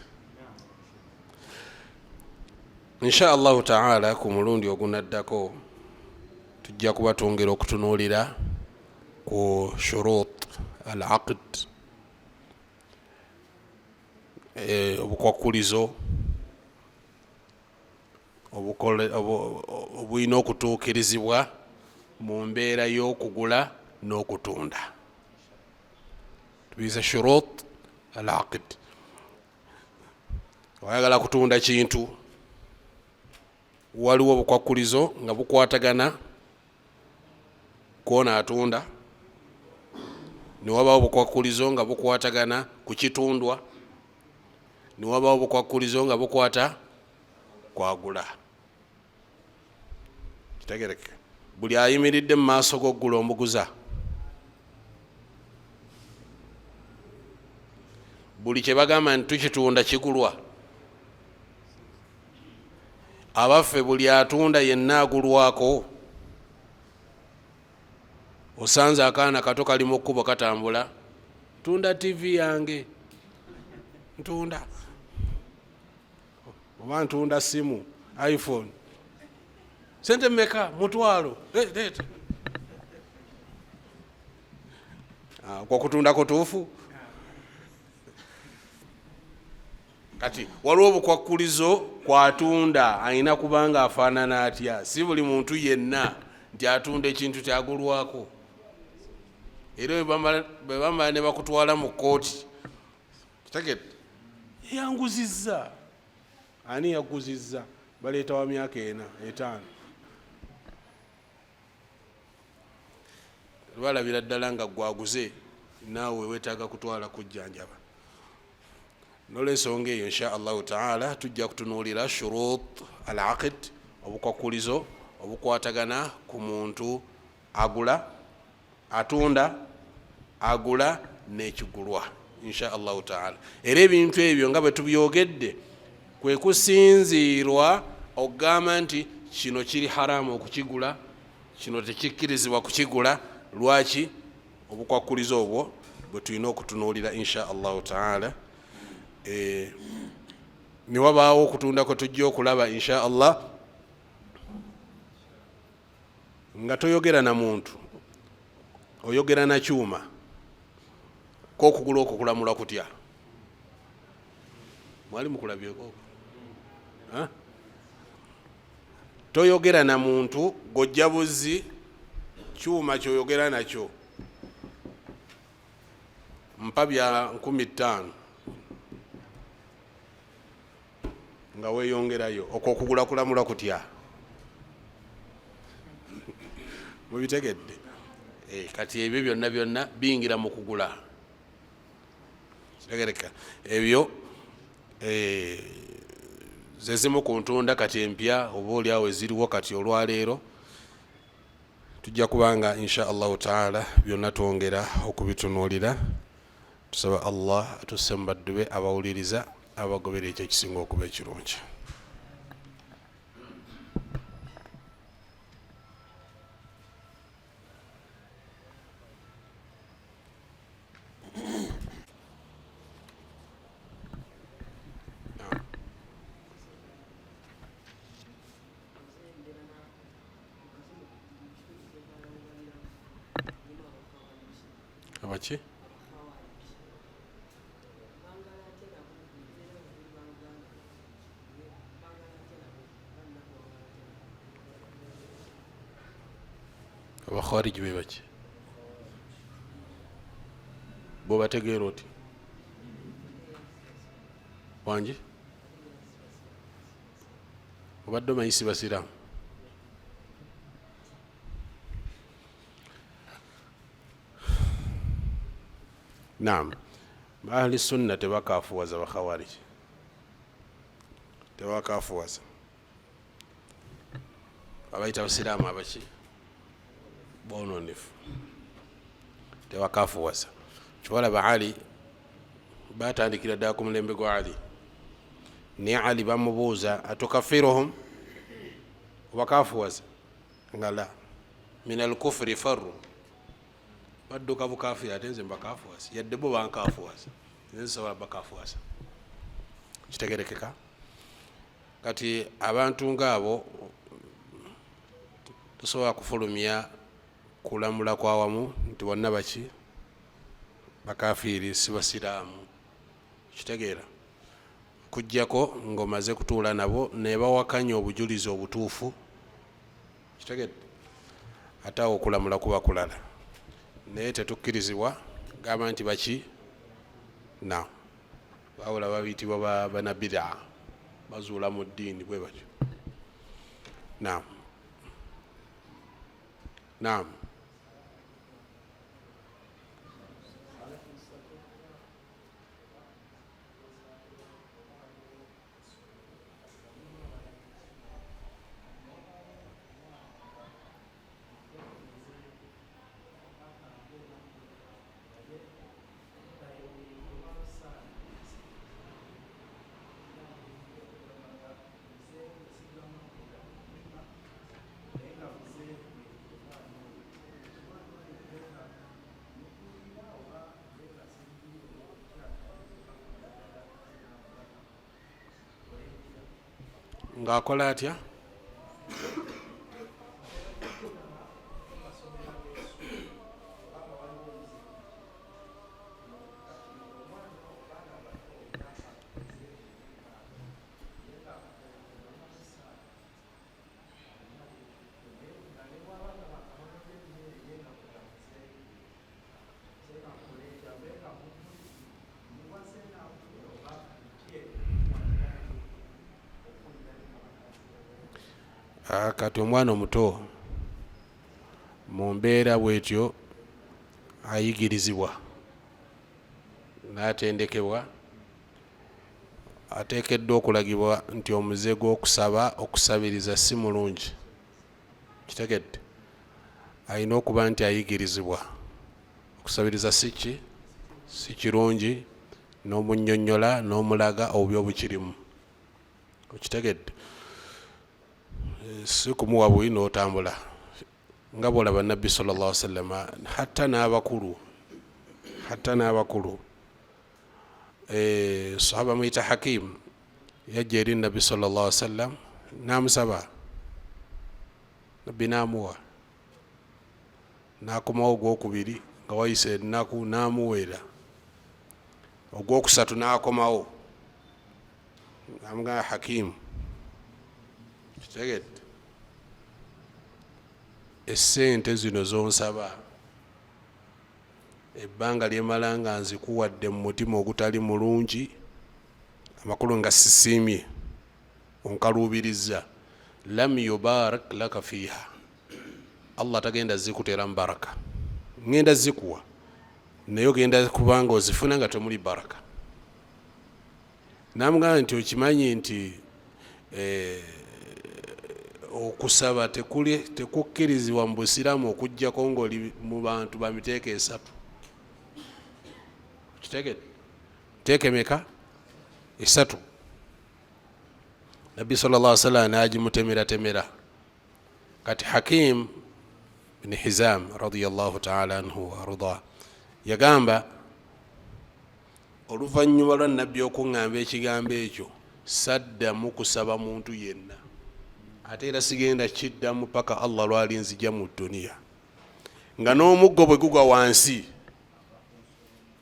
insha allahu taala ku mulundi ogunaddako tujja kuba twongera okutunuulira ku shurut al-aqd, obukwakulizo obulina okutuukirizibwa mu mbeera y'okugula n'okutunda. tubiyisa shurut al-aqd. oyagala kutunda kintu, waliwo obukwakulizo nga bukwatagana kwona atunda, niwabawo obukwakulizo nga bukwatagana ku kitundwa, niwabawo obukwakulizo nga bukwata kwagula. kitegereke. buli ayimiridde mu maaso g'oggula omuguza, buli kye bagamba nti tukitunda kigulwa. abaffe buli atunda yenna agulwako. osanze akaana kato kali mu kkubo katambula, ntunda TV yange, ntunda, oba ntunda simu iPhone, sente meka mutwalo leeta kwa kutunda kutuufu. Kati waliwo obukwakulizo kwatunda alina kubanga afaanana atya, si buli muntu yenna nti atunda ekintu kyagulwako. Era bwe bamala ne bakutwala mu kooti kitegedde yanguzizza. Ani yaguzizza? Baleeta wa myaka 4 5. Balabira ddala nga gwaguze naawe weetaaga kutwala kujjanjaba. N'olwensonga eyo insha allahu taala tujja kutunuulira shurut al aqid, obukwakulizo obukwatagana ku muntu agula, atunda, agula n'ekigulwa insha allahu taala. Era ebintu ebyo nga bwe tubyogedde kwe kusinziirwa okugamba nti kino kiri haramu okukigula, kino tekikkirizibwa kukigula. Lwaki? Obukwakulizo obwo bwe tulina okutunuulira insha allahu taala. Ne wabaawo okutunda kwe tujja okulaba insha allah nga toyogera na muntu, oyogera na kyuma, kokugula okwo kulamula kutya? Mwali mukulabyeko? Toyogera na muntu gojja buzzi, kyuma kyoyogera nakyo mpa bya 15,000 nga weeyongerayo, okwo okugula kulamula kutya? Mubitegedde? Kati ebyo byonna byonna biyingira mu kugula. Kitegereka ebyo zezimu ku ntunda kati empya oba oliawo eziriwo kati olwaleero tujja kubanga insha allahu taala byonna twongera okubitunuulira. Tusaba allah atusse mu baddu be abawuliriza abagobera ekyo ekisinga okuba ekirungi. Abaki? Abakhariji be baki? Bo bategeera oti wangi obadde omanyi si basiraamu? Naam, ahli sunna tebakaafuwaza bakhawariji, tebakaafuwaza. Abayita abasiraamu abaki? Bononefu, tebakaafuwaza. Kyolaba Ali batandikira ddala ku mulembe gwa Ali, ne Ali bamubuuza atukafiruhum, obakaafuwaza? Nga la, min al-kufri farru, badduka bukafiri ate nze mbakaafuwaza, yadde bo bankaafuwaza, nze sobola bakaafuwaza. Kitegerekeka? Kati abantu ngaabo tosobola kufulumya kulamula kwawamu nti bonna baki? Bakafiri, si basiraamu. Kitegeera? Kujjako ng'omaze kutuula nabo ne bawakanya obujulizi obutuufu. Kitegeedde? Ate awo okulamula kuba kulala. Naye tetukkirizibwa gamba nti baki? Na bawula babiyitibwa banabidaa, bazuula mu ddiini bwe batyo. Naam, naam. Ng'akola atya? kati omwana omuto mu mbeera bwetyo ayigirizibwa n'atendekebwa, ateekeddwa okulagibwa nti omuze gw'okusaba okusabiriza si mulungi. Kitegedde alina okuba nti ayigirizibwa. Okusabiriza si kirungi, n'omunnyonnyola n'omulaga obubi obukirimu. Okitegedde si kumuwa buyi n'otambula nga bw'olaba Nabbi sallallahu alaihi wasallam. hatta n'abakulu sahaba muyita Hakim yajja eri Nabbi sallallahu alaihi wasallam n'amusaba, Nabbi n'amuwa, n'akomawo ogwokubiri nga wayise ennaku n'amuweera, ogwokusatu n'akomawo n'amugamba Hakim, kitegedde essente zino zonsaba ebbanga lyemala nga nzikuwadde mu mutima ogutali mulungi, amakulu nga sisiimye, onkaluubiriza, lam yubarak laka fiha, Allah tagenda zikutera mbaraka. Ngenda zikuwa naye ogenda kubanga ozifuna nga temuli baraka. Namugamba nti okimanyi nti okusaba tekukkirizibwa mu Busiraamu okujjako ng'oli mu bantu ba miteeko esatu. Kitegedde teeka emeka? Esatu. Nabbi sallallahu alaihi wasallam n'agimutemera. Kati Hakim bin Hizam radiyallahu ta'ala anhu wa arda yagamba, oluvannyuma lwa Nabbi okuŋŋamba ekigambo ekyo saddamu kusaba muntu yenna, ate era sigenda kiddamu paka Allah lwalinzija mu duniya. Nga n'omuggo bwe gugwa wansi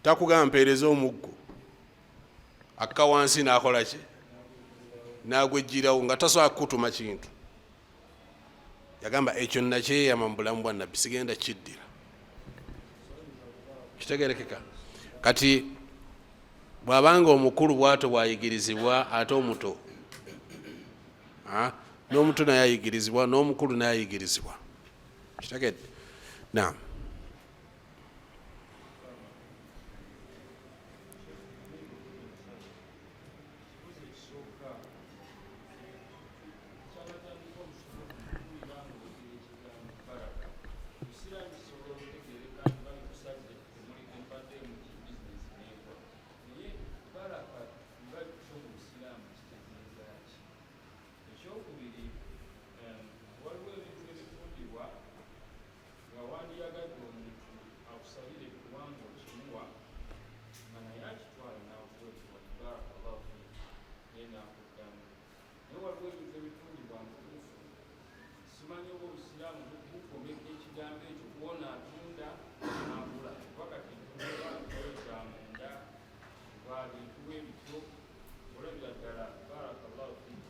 takugamba mpeereza omuggo, akka wansi n'akola ki? N'agwejjirawo nga tasobola kukutuma kintu. Yagamba ekyo nakyeyama mu bulamu bwa Nabbi, sigenda kiddira. Kitegerekeka? Kati bw'abanga omukulu bw'ato bwayigirizibwa ate omuto, n'omuto naye ayigirizibwa, n'omukulu naye ayigirizibwa. Kitegedde? Naam.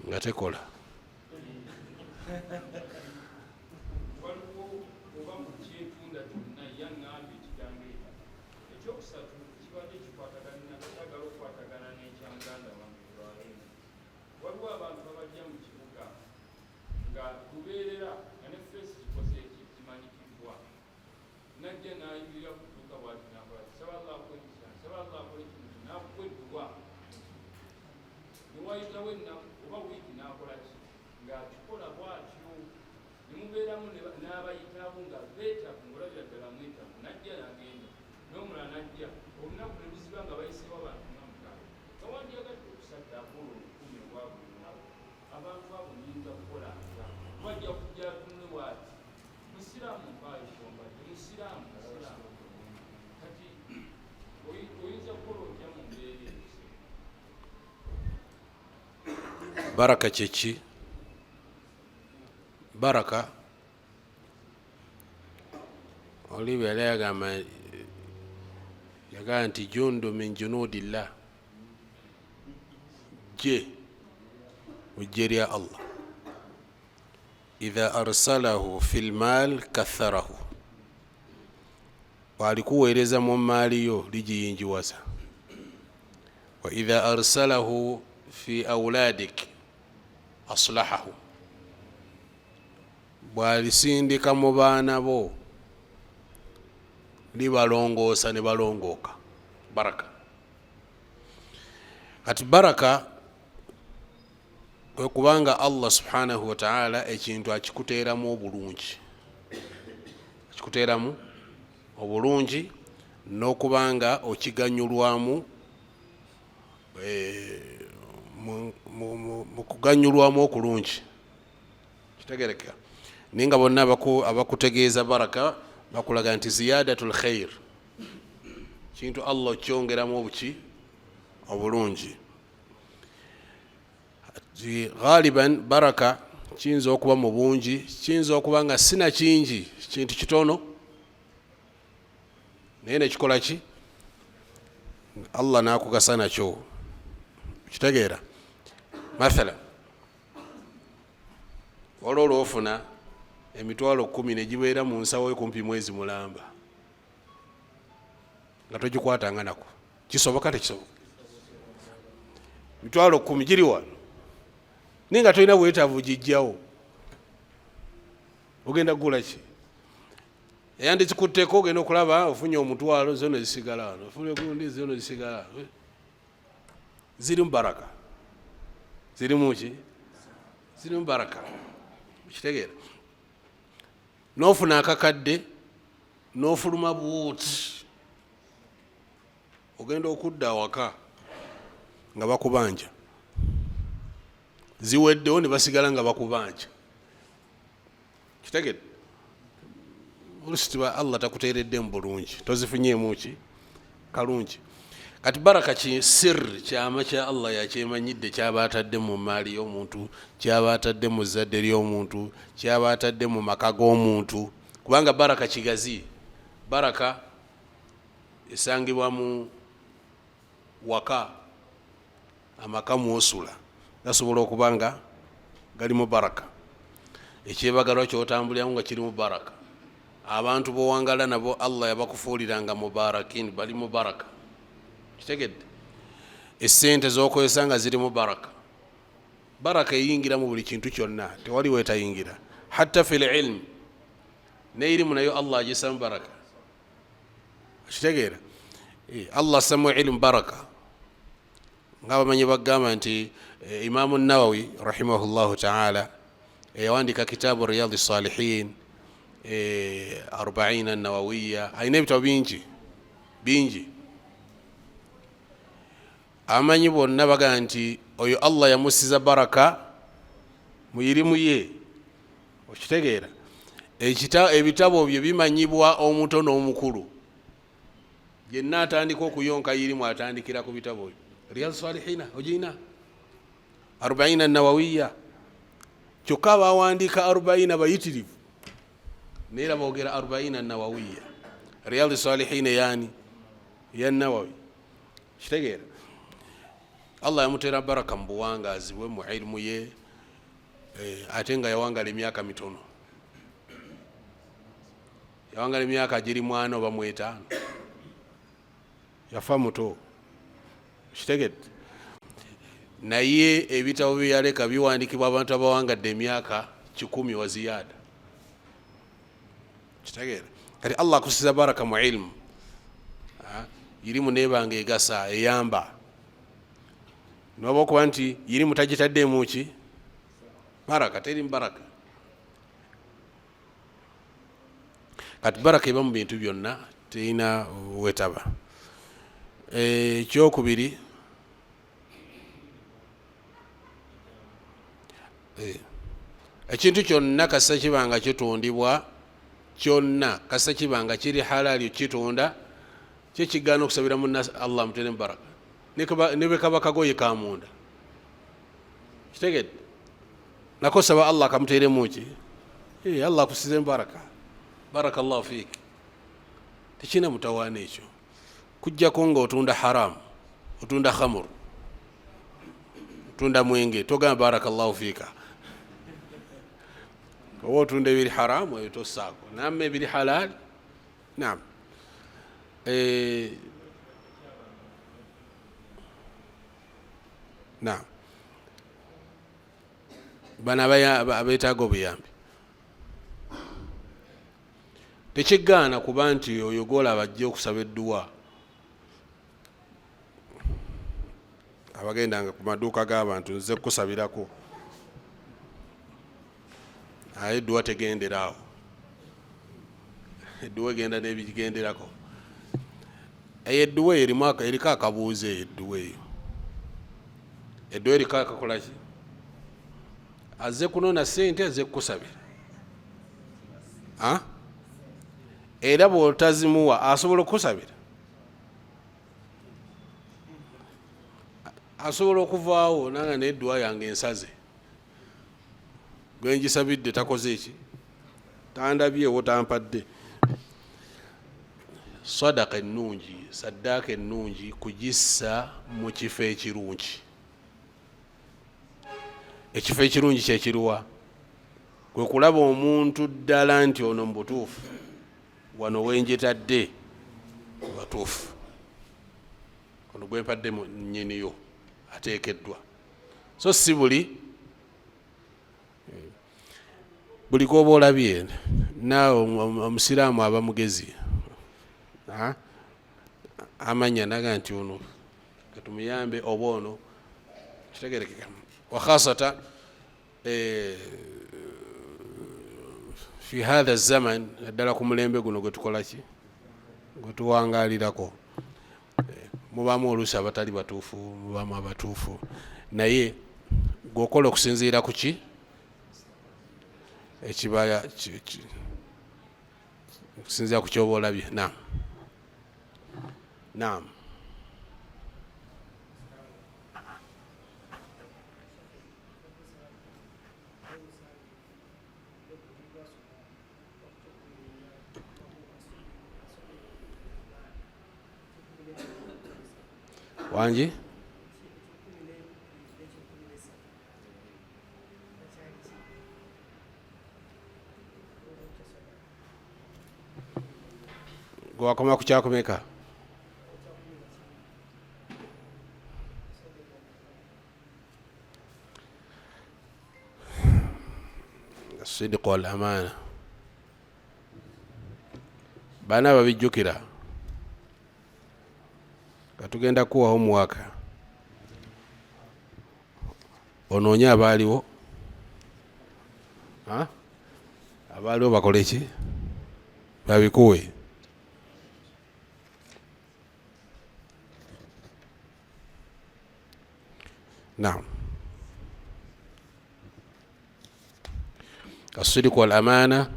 Nga tekola. Baraka kyeki? Baraka oli bwe yali yagamba nti jundu min junudillah, je ujje lya Allah, idha arsalahu fil mal katharahu, bw'alikuweereza mu maali yo ligiyinjiwaza. Wa idha arsalahu fi awladik aslahahu, bw'alisindika mu baana bo libalongoosa ne balongooka. Baraka. Kati baraka kwe kubanga Allah subhanahu wa ta'ala ekintu akikuteeramu obulungi, akikuteeramu obulungi n'okubanga okiganyulwamu mu kuganyulwamu okulungi. Kitegerekeka naye nga bonna abakutegeeza baraka bakulaga nti ziyadatul khair, kintu Allah okyongeramu obuki obulungi. Ghaliban baraka kiyinza okuba mu bungi, kiyinza okuba nga sina kingi, kintu kitono naye nekikola ki Allah nakugasa nakyo. Kitegeera mathala olwo ofuna emitwalo 10 negibeera mu nsawo ekumpi mwezi mulamba nga togikwatanga nako, kisoboka tekisoboka? Mitwalo 10 giri wano naye nga tolina bwetaavu gijjawo, ogenda kugula ki? Eyandikikutteko ogenda okulaba ofunye omutwalo, zino zisigala wano, ofunye gundi zino zisigala wano. Ziri mu baraka, ziri mu ki? Ziri mu baraka. Kitegeera n'ofuna akakadde n'ofuluma bwoti, ogenda okudda awaka nga bakubanja, ziweddewo ne basigala nga bakubanja. Kitegeera olusi Allah takuteeredde mu bulungi, tozifunyeemu ki kalungi. Kati baraka ki sirri, kyama kya Allah yakyemanyidde, kyaba atadde mu maali y'omuntu, kyaba atadde mu zadde ly'omuntu, kyaba atadde mu maka g'omuntu, kubanga baraka kigazi. Baraka esangibwa mu waka, amaka mwosula gasobola okuba nga gali mu baraka. Ekyebagalwa kyotambuliramu nga kiri mu baraka. Abantu bowangala nabo Allah yabakufuuliranga mubarakin, bali mu baraka. Kitegedde esente zokozesa nga ziri mu baraka. Baraka eyingira mu buli kintu kyonna, tewali wetayingira. Hatta fil ilm, ne ilimu nayo Allah agisa mu baraka. Kitegeera Allah samu ilmu baraka. Nga bamanyi bagamba nti Imamu Nawawi rahimahullahu ta'ala yawandika kitabu Riyadhi Salihin 40 Nawawiya, ayina ebitabo bingi. Amanyi bonna baga nti oyo Allah yamusiza baraka mu ilimu ye. Okitegeera ebitabo byo bimanyibwa omuto n'omukulu. Yenna atandika okuyonka ilimu atandikira ku bitabo byo. Riyadhi Salihin ogina 40 Nawawiya, kyokka bawandika 40 bayitirivu neera boogera 40 Nawawiya. Riyadhi Salihin yani ya Nawawi. Kitegeera Allah yamutera baraka mu buwangazi bwe mu ilmu ye, ate nga yawangala emyaka mitono, yawangala emyaka giri 4 oba 5, yafa muto. Kitegedde naye ebitabo bye yaleka biwandikibwa abantu abawangadde emyaka 10 wa ziyada. Kitegeera kati Allah akusiza baraka mu ilmu, ilimu nebanga egasa eyamba. Noba okuba nti ilimu tagitaddemu ki baraka, teri baraka. Kati baraka eba mu bintu byonna, terina wetaba. Kyokubiri ekintu kyonna kasa kibanga kitundibwa, kyonna kasa kibanga kiri halali kitunda, kyekigaana okusabira munna Allah mutere mu baraka ne bwe kaba kagoye ka munda. Kitegedde nako saba Allah kamuteremu ki Allah akusize baraka. Barakallahu fik. Tekina mutawaana ekyo kujjako nga otunda haramu, otunda khamur, otunda mwenge, togamba barakallahu fika. Oba otunda ebiri haramu eyo tosaako, namme ebiri halal. Naam. Bana abeetaaga obuyambi tekigaana kuba nti oyo golaba ajja okusaba edduwa abagendanga ku maduuka g'abantu nze kusabirako aye edduwa tegenderaawo edduwa egenda n'ebigenderako eyo edduwa eriko akabuuzo eyo edduwa eyo edduwa eriko akakolaki azze kunona sente azze kukusabira era bw'otazimuwa asobola okukusabira asobola okuvaawo nanga n'edduwa yange ensaze gwengisabidde takoze eki tandabyewo tampadde sadaka ennungi saddaaka ennungi kugissa mu kifo ekirungi ekifo ekirungi kyekiruwa kwe kulaba omuntu ddala nti ono mubutuufu wano wenjetadde batuufu ono gwempadde nnyiniyo ateekeddwa so si buli koba olabye naawe omusiraamu aba mugezi amanya naga nti ono katumuyambe oba ono kitegerekeka wakhasata fi hatha zaman ddala ku mulembe guno gwetukolaki gwetuwangalirako mubamu oluusi abatali batuufu mubamu abatuufu naye gwokola okusinziira ku ki ekibaya okusinziira ku kyoba olabye naam wangi gwakoma ku kyakumeka الصدق والأمانة bana babijjukira katugenda kuwa omwaka onoonya abaaliwo abaaliwo bakole ki babikuwe naam الصدق والأمانة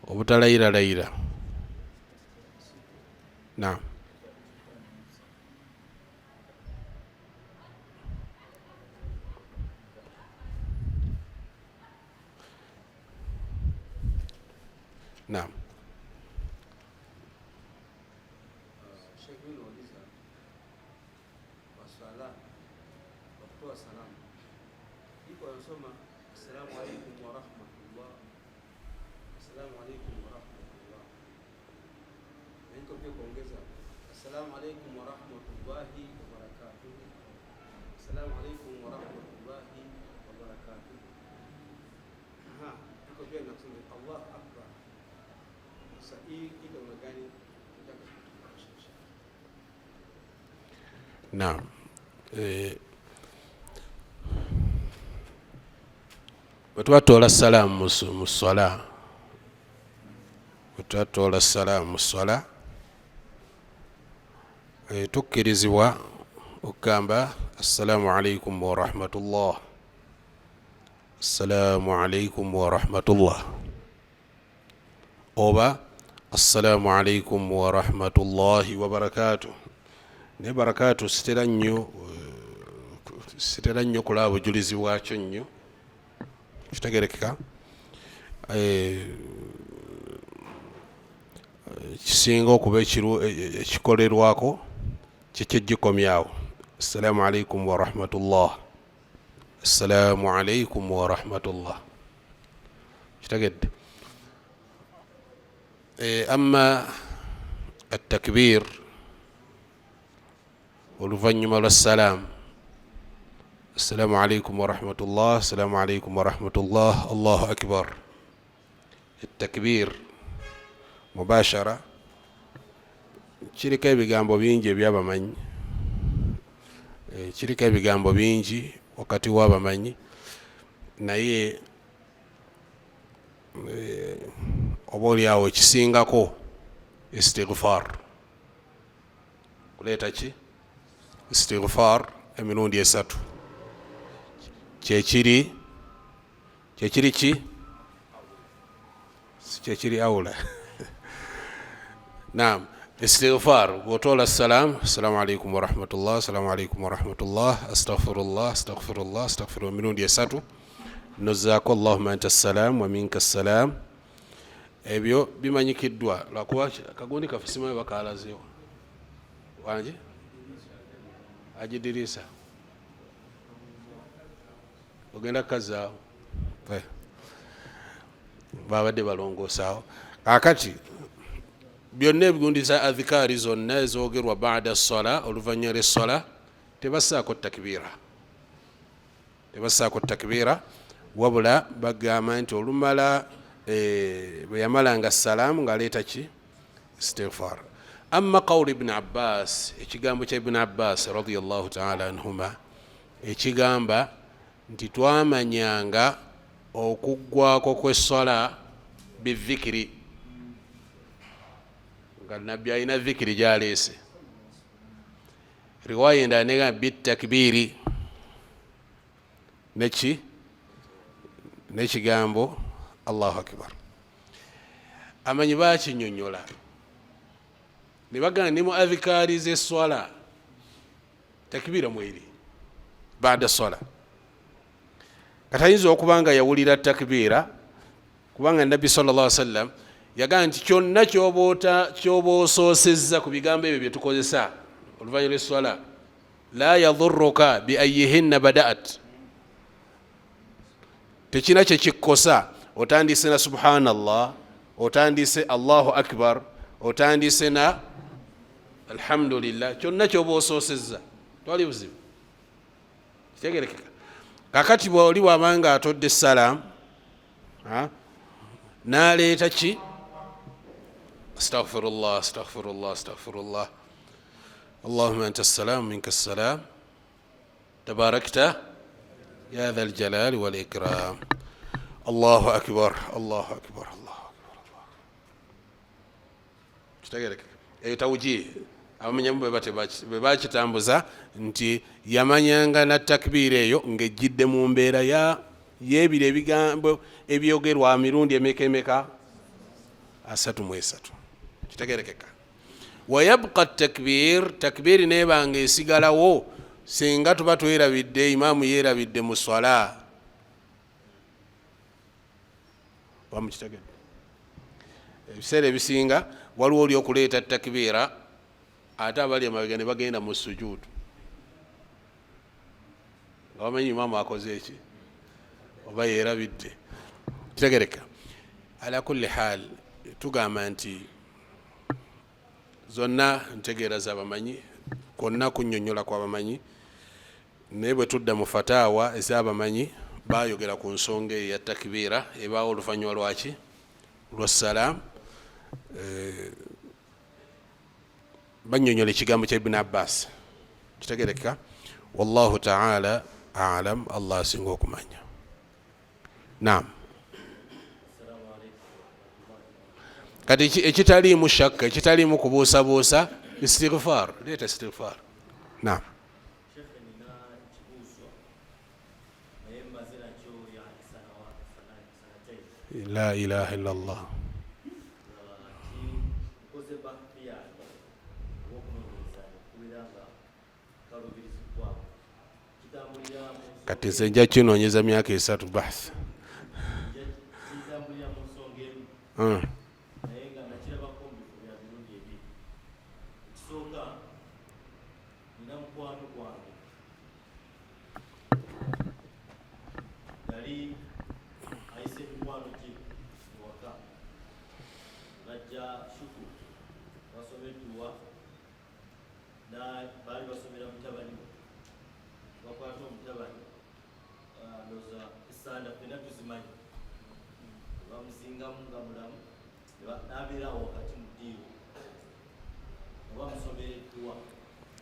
obutalayiralayira naam naam naam bwetwatoola salaamu mu swala bwetwatoola salaamu mu swala tukkirizibwa okugamba assalaamu alaikum warahmatullah assalaamu alaikum warahmatullah oba assalaamu alaikum warahmatullahi wabarakatuh ne barakatu sitera nnyo kulaba bujulizi bwakyo nnyo kitegerekeka kisinga okuba ekikolerwako kyekyegikomyawo assalamu alaikum warahmatullah assalamu alaikum warahmatullah kitegedde amma التكبير oluvannyuma lwa salaamu assalaamu alaikum warahmatullah assalaamu alaikum warahmatullah allahu akbar التكبير mubashara kiriko ebigambo bingi ebyabamanyi, kiriko ebigambo bingi wakati w'abamanyi, naye oba oliawo ekisingako istighfar, kuleeta ki istighfar emirundi 3 kyekiri ki kyekiri awula naam istighfar bw'otoola assalamu alaikum warahmatullah, assalamu alaikum warahmatullah, astaghfirullah astaghfirullah astaghfirullah emirundi 3 nozzaako allahumma anta assalam wa minka assalam. Ebyo bimanyikiddwa lwakuba akagundi kaffe simanyi bakalazeewo wanje agidirisa ogenda kukazaawo babadde balongosaawo. Kakati byonna ebigundisa adhikaari zonna ezoogerwa baada sola oluvanyuma lw'essola tebassaako takbiira, tebassaako takbiira, wabula bagamba nti olumala bwe yamalanga salaamu ng'aleeta ki istighfar. Amma qawli ibn Abbas, ekigambo kya ibn Abbas radiyallahu ta'ala anhuma ekigamba nti twamanyanga okuggwako kw'essola bidhikiri, nga nabbi alina dhikiri gyaleese. Riwaya endala negamba bitakbiri neki n'ekigambo Allahu akbar. Amanyi bakinyonyola ne bagamba ne mu adhikaari z'eswala takbira mweri baada sola. Katayinza okubanga yawulira takbira kubanga nabbi sallallahu alaihi wasallam yagamba nti kyonna kyoba osoosezza ku bigambo ebyo bye tukozesa oluvannyuma lw'eswala la yadhurruka bi ayyihinna bada'at, tekina kye kikkosa. Otandise na subhanallah, otandise allahu akbar, otandise na alhamdulillah, kyonna kyoba osoosezza twali buzibu kitegerekeka. Kakati bwoli wabanga atodde salaam n'aleeta ki astaghfirullah astaghfirullah astaghfirullah allahumma anta assalam minka assalam tabarakta ya dha aljalali wal ikram allahu akbar allahu akbar allahu akbar. Kitegerekeka eyo tawuji abamanyamu bwe bakitambuza nti yamanyanga na takbiira eyo ng'ejjidde mu mbeera y'ebiro ebigambo ebyogerwa mirundi emeka 33. Kitegerekeka. Wayabqa takbir, takbiri nebanga esigalawo singa tuba twerabidde imaamu yeerabidde mu swala. Wamukitegedde ebiseera ebisinga waliwo oli okuleeta takbiira ate abali emabega ne bagenda mu sujuudu nga bamanyi imaamu akoze eki oba yeerabidde. Kitegereka. Ala kulli haal tugamba nti zonna ntegeera z'abamanyi, kwonna kunnyonnyola kw'abamanyi, naye bwe tudda mu fataawa ez'abamanyi baayogera ku nsonga eyo ya takbiira ebaawo oluvannyuma lwaki lwassalaamu. Bannyonnyola ekigambo kya ibn Abbas. Kitegereka. Wallahu ta'ala a'lam, Allah asinga okumanya. Naam. Kati ekitaliimu shakka, ekitaliimu kubuusabuusa istighfar, leeta istighfar. Naam. La ilaha illa Allah. Kati nze nja kinoonyeza myaka 3 bahth.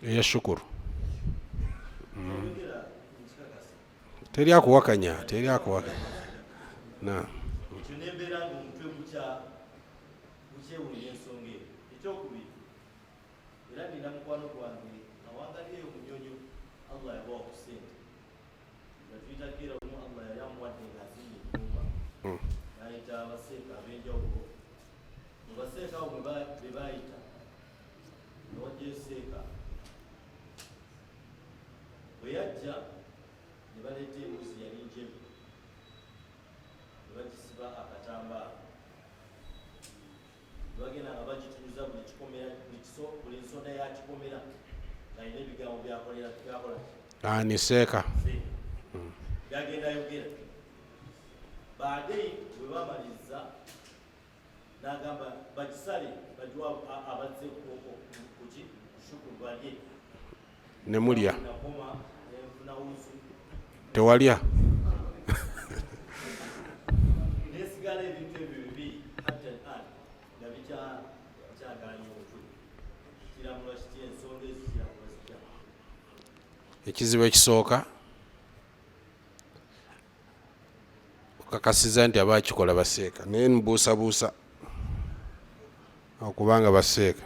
eya shukuru teri akuwakanya na bweyajja ne baleeta embuzi yali njeru ne bagisiba akatambaala ne bagenda nga bagitunyuza buli nsonda yakikomera ng'alina ebigambo byakola niseeka byagenda yogera baadayi bwe bamaliriza n'agamba bagisale bagiwa abazze kuki shukuru balye ne mulya tewalya nesigala ebintu ebyo bibiri hatta nga bikyaganya omutwe kiramula kiti ensonga ezi kiramula zitya. ekizibu ekisooka okakasiza nti abakikola baseeka naye nbuusabuusa okubanga baseeka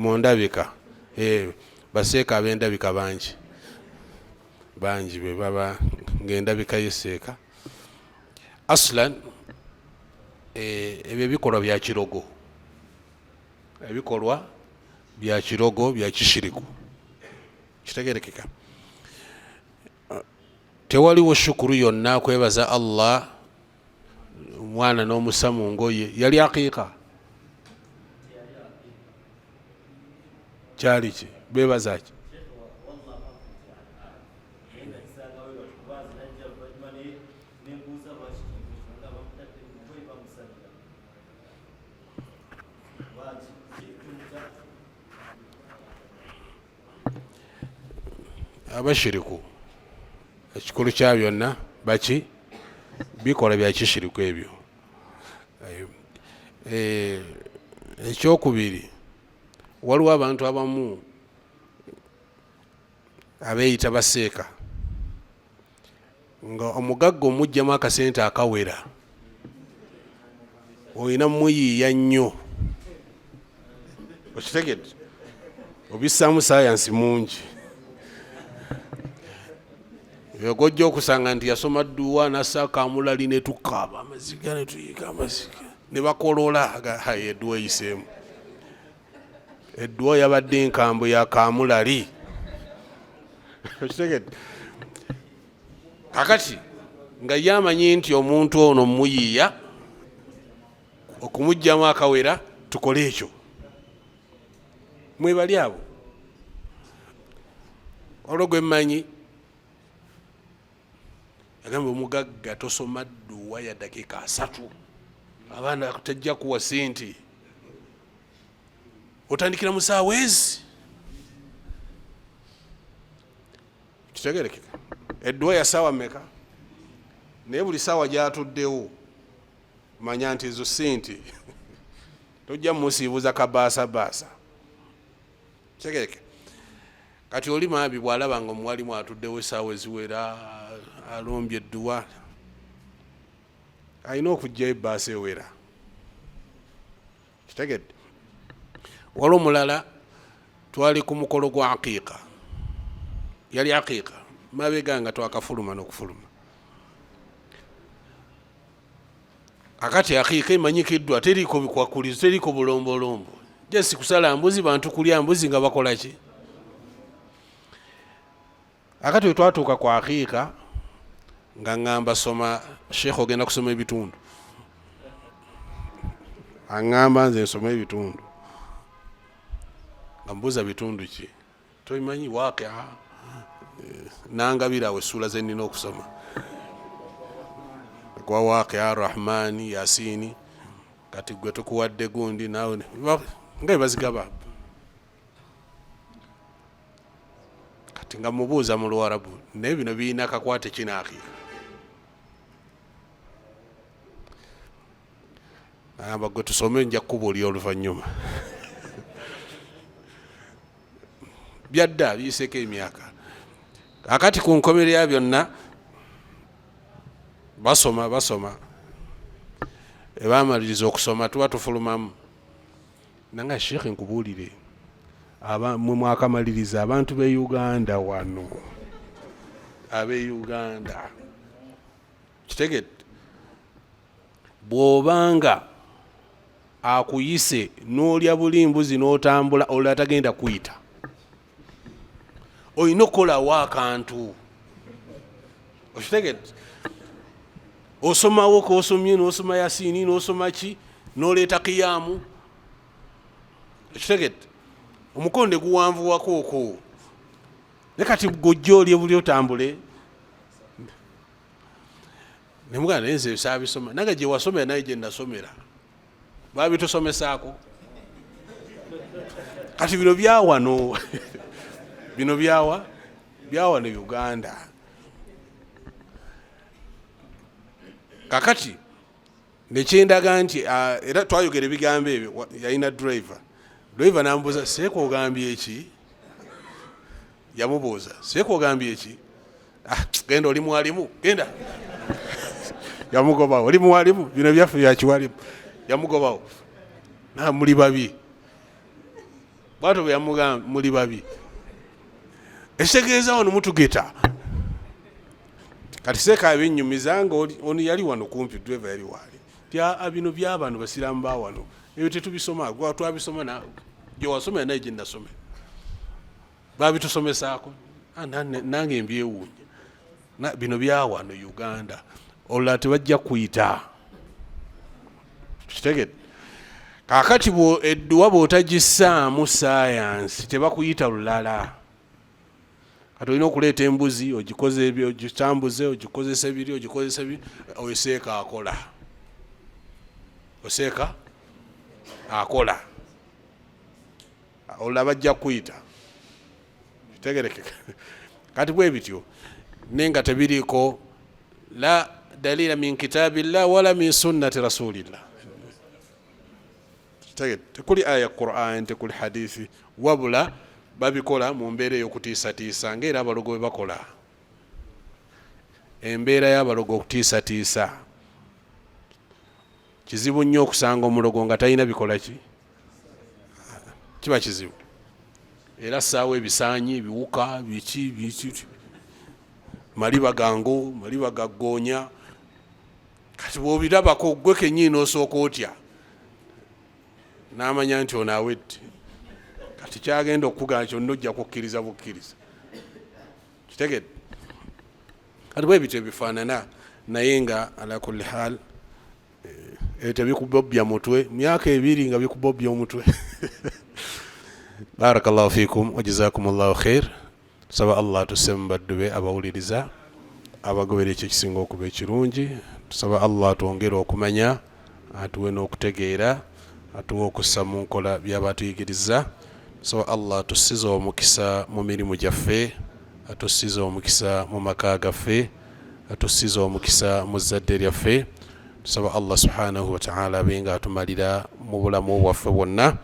mundabika baseeka ab'endabika bangi be baba ng'endabika yeseeka aslan ebyo ebikolwa bya kirogo bya kishiriku kitegerekeka tewaliwo shukuru yonna kwebaza Allah omwana n'omusa mu ngoye yali aqiiqa kyali ki bebaza ki abashiriku ekikulu kya byonna baki bikola bya kishiriku ebyo. Ekyokubiri waliwo abantu abamu abeeyita baseeka nga omugagga omugyamu akasente akawera olina muyiiya nnyo okitegedde obissaamu sayansi mungi yogojja okusanga nti yasoma dduwa nassa kamulali ne tukaaba amaziga ne tuyiga amaziga ne bakolola edduwa eyiseemu edduwa yabadde enkambo ya kamulali okitegedde kakati nga yamanyi nti omuntu ono muyiiya okumugyamu akawera tukole ekyo mwebali abo olwo gwe mmanyi agamba omugagga tosoma dduwa ya dakiika 3 abaana tajja kuwa sente otandikira mu ssaawa ezi kitegerekeka edduwa ya ssaawa mmeka naye buli ssaawa gyatuddewo manya nti ezo sente tojja musiibuza kabasabaasa kitegereke kati oli maabi bw'alaba nga omuwalimu atuddewo essaawa eziwera alombye edduwa alina okugjayo ebbaasa ewera kitegedde wali omulala twali ku mukolo gwa aqiiqa yali aqiiqa mabega nga twakafuluma n'okufuluma akati aqiiqa emanyikiddwa teriiko bikwakulizo teriiko bulombolombo jasi kusala mbuzi bantu kulya mbuzi nga bakola ki akati wetwatuuka kwa aqiiqa nga ngamba soma sheekh ogenda kusoma ebitundu aŋŋamba nze nsoma ebitundu nga mbuuza bitundu ki tobimanyi waaqia nangabirawo essula ze nnina okusoma kwa waaqia rahmani yasini kati gwe tukuwadde gundi nawe nga ebazigaba kati nga mubuuza mu Luwarabu naye bino birina akakwate kinaaki agamba gwe tusome nja kukubuulira oluvannyuma. Byadda biyiseeko emyaka. Akati ku nkomere ya byonna basoma ebamaliriza okusoma tuba tufulumamu. Nanga Sheikh nkubuulire mwe mwakamaliriza abantu be Uganda wano, abe Uganda kitegedde bw'obanga akuyise n'olya bulimbuzi n'otambula olala tagenda kuyita, olina okukolawo akantu okitegedde. Osomawo kosomye n'osoma Yasiini n'osoma ki n'oleeta kiyaamu okitegedde. Omukonde guwanvuwako okwo ne kati gojja olye buli otambule ne muganda nze saabisoma nange gye wasomera naye gye nasomera babitusomesaako. Kati bino byawano bino byawano Uganda. Kakati nekyendaga nti era twayogera ebigambo ebyo, yalina driver nambuuza Seeko ogambye eki? Yamubuuza Seeko ogambye eki? Genda oli mwalimu genda. Yamugobawo oli mwalimu bino byaffe byakiwalimu. Yamugobawo muli babi bwato bwe yamugamba muli babi. Ekitegeeza wano mutugeta. Kati Seeko abennyumiza nga ono yali wano kumpi, driver yali wali. Bino by'abantu basiraamu ba wano ebyo tetubisoma, twabisoma nawe gye wasomera naye gye nasomera babitusomesaako. Nange mbyewuunya bino byawano Uganda olala tebajja kuyita kitegedde. Kakati edduwa bw'otagissaamu saayansi tebakuyita lulala. Kati olina okuleeta embuzi ogikoze ebyo ogitambuze ogikozesa biri ogikozesa biri Seeka akola. Seeka akola olaba bajja kuyita kitegerekeka. Kati bwe bityo nenga tebiriiko la dalila min kitabillah wala min sunnati rasulillah. Tekuli aya Qur'an tekuli hadithi wabula babikola mu mbeera ey'okutiisatiisa ng'era abalogo bwe bakola. Embeera y'abalogo okutiisatiisa kizibu nnyo okusanga omulogo nga talina bikola ki, kiba kizibu. Era ssaawa ebisaanyi ebiwuka biki maliba gango maliba gaggoonya. Kati bw'obirabako gwe kennyini osooka otya n'amanya nti ono awedde. Kati kyagenda okukugana kyonna ojja kukkiriza bukkiriza kitegedde. Kati bwe bityo bifaanana naye nga ala kulli haal tebikubobya mutwe myaka 2 nga bikubobya omutwe. Barakallahu fikum wa jazakumullahu khair. Saba Allah tuseme baddu be abawuliriza abagobera ekyo kisinga okuba ekirungi. Tusaba Allah twongere okumanya atuwe n'okutegeera atuwe okussa mu nkola by'abatuyigiriza. Saba Allah tussize omukisa mu mirimu gyaffe, atussize omukisa mu maka gaffe, atussize omukisa mu zadde lyaffe. Tusaba Allah subhanahu wa ta'ala benga atumalira mu bulamu bwaffe bwonna.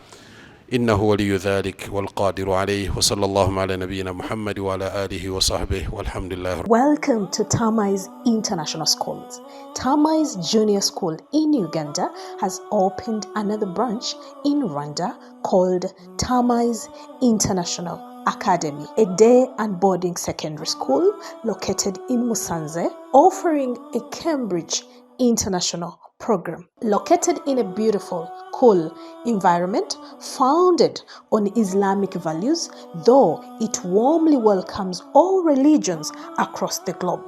إنه ولي ذلك والقادر عليه وصلى الله على نبينا محمد وعلى آله وصحبه والحمد لله. Welcome to Tamai's International Schools. Tamai's Junior School in Uganda has opened another branch in Rwanda called Tamai's International Academy, a day and boarding secondary school located in Musanze, offering a Cambridge International program. Located in a beautiful, cool environment founded on Islamic values, though it warmly welcomes all religions across the globe.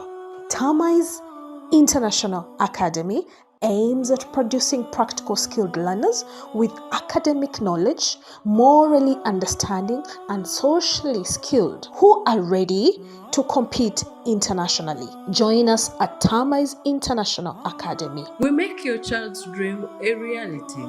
Tamai's International Academy aims at producing practical skilled learners with academic knowledge, morally understanding, and socially skilled who are ready to compete internationally. Join us at Tamai's International Academy. We make your child's dream a reality.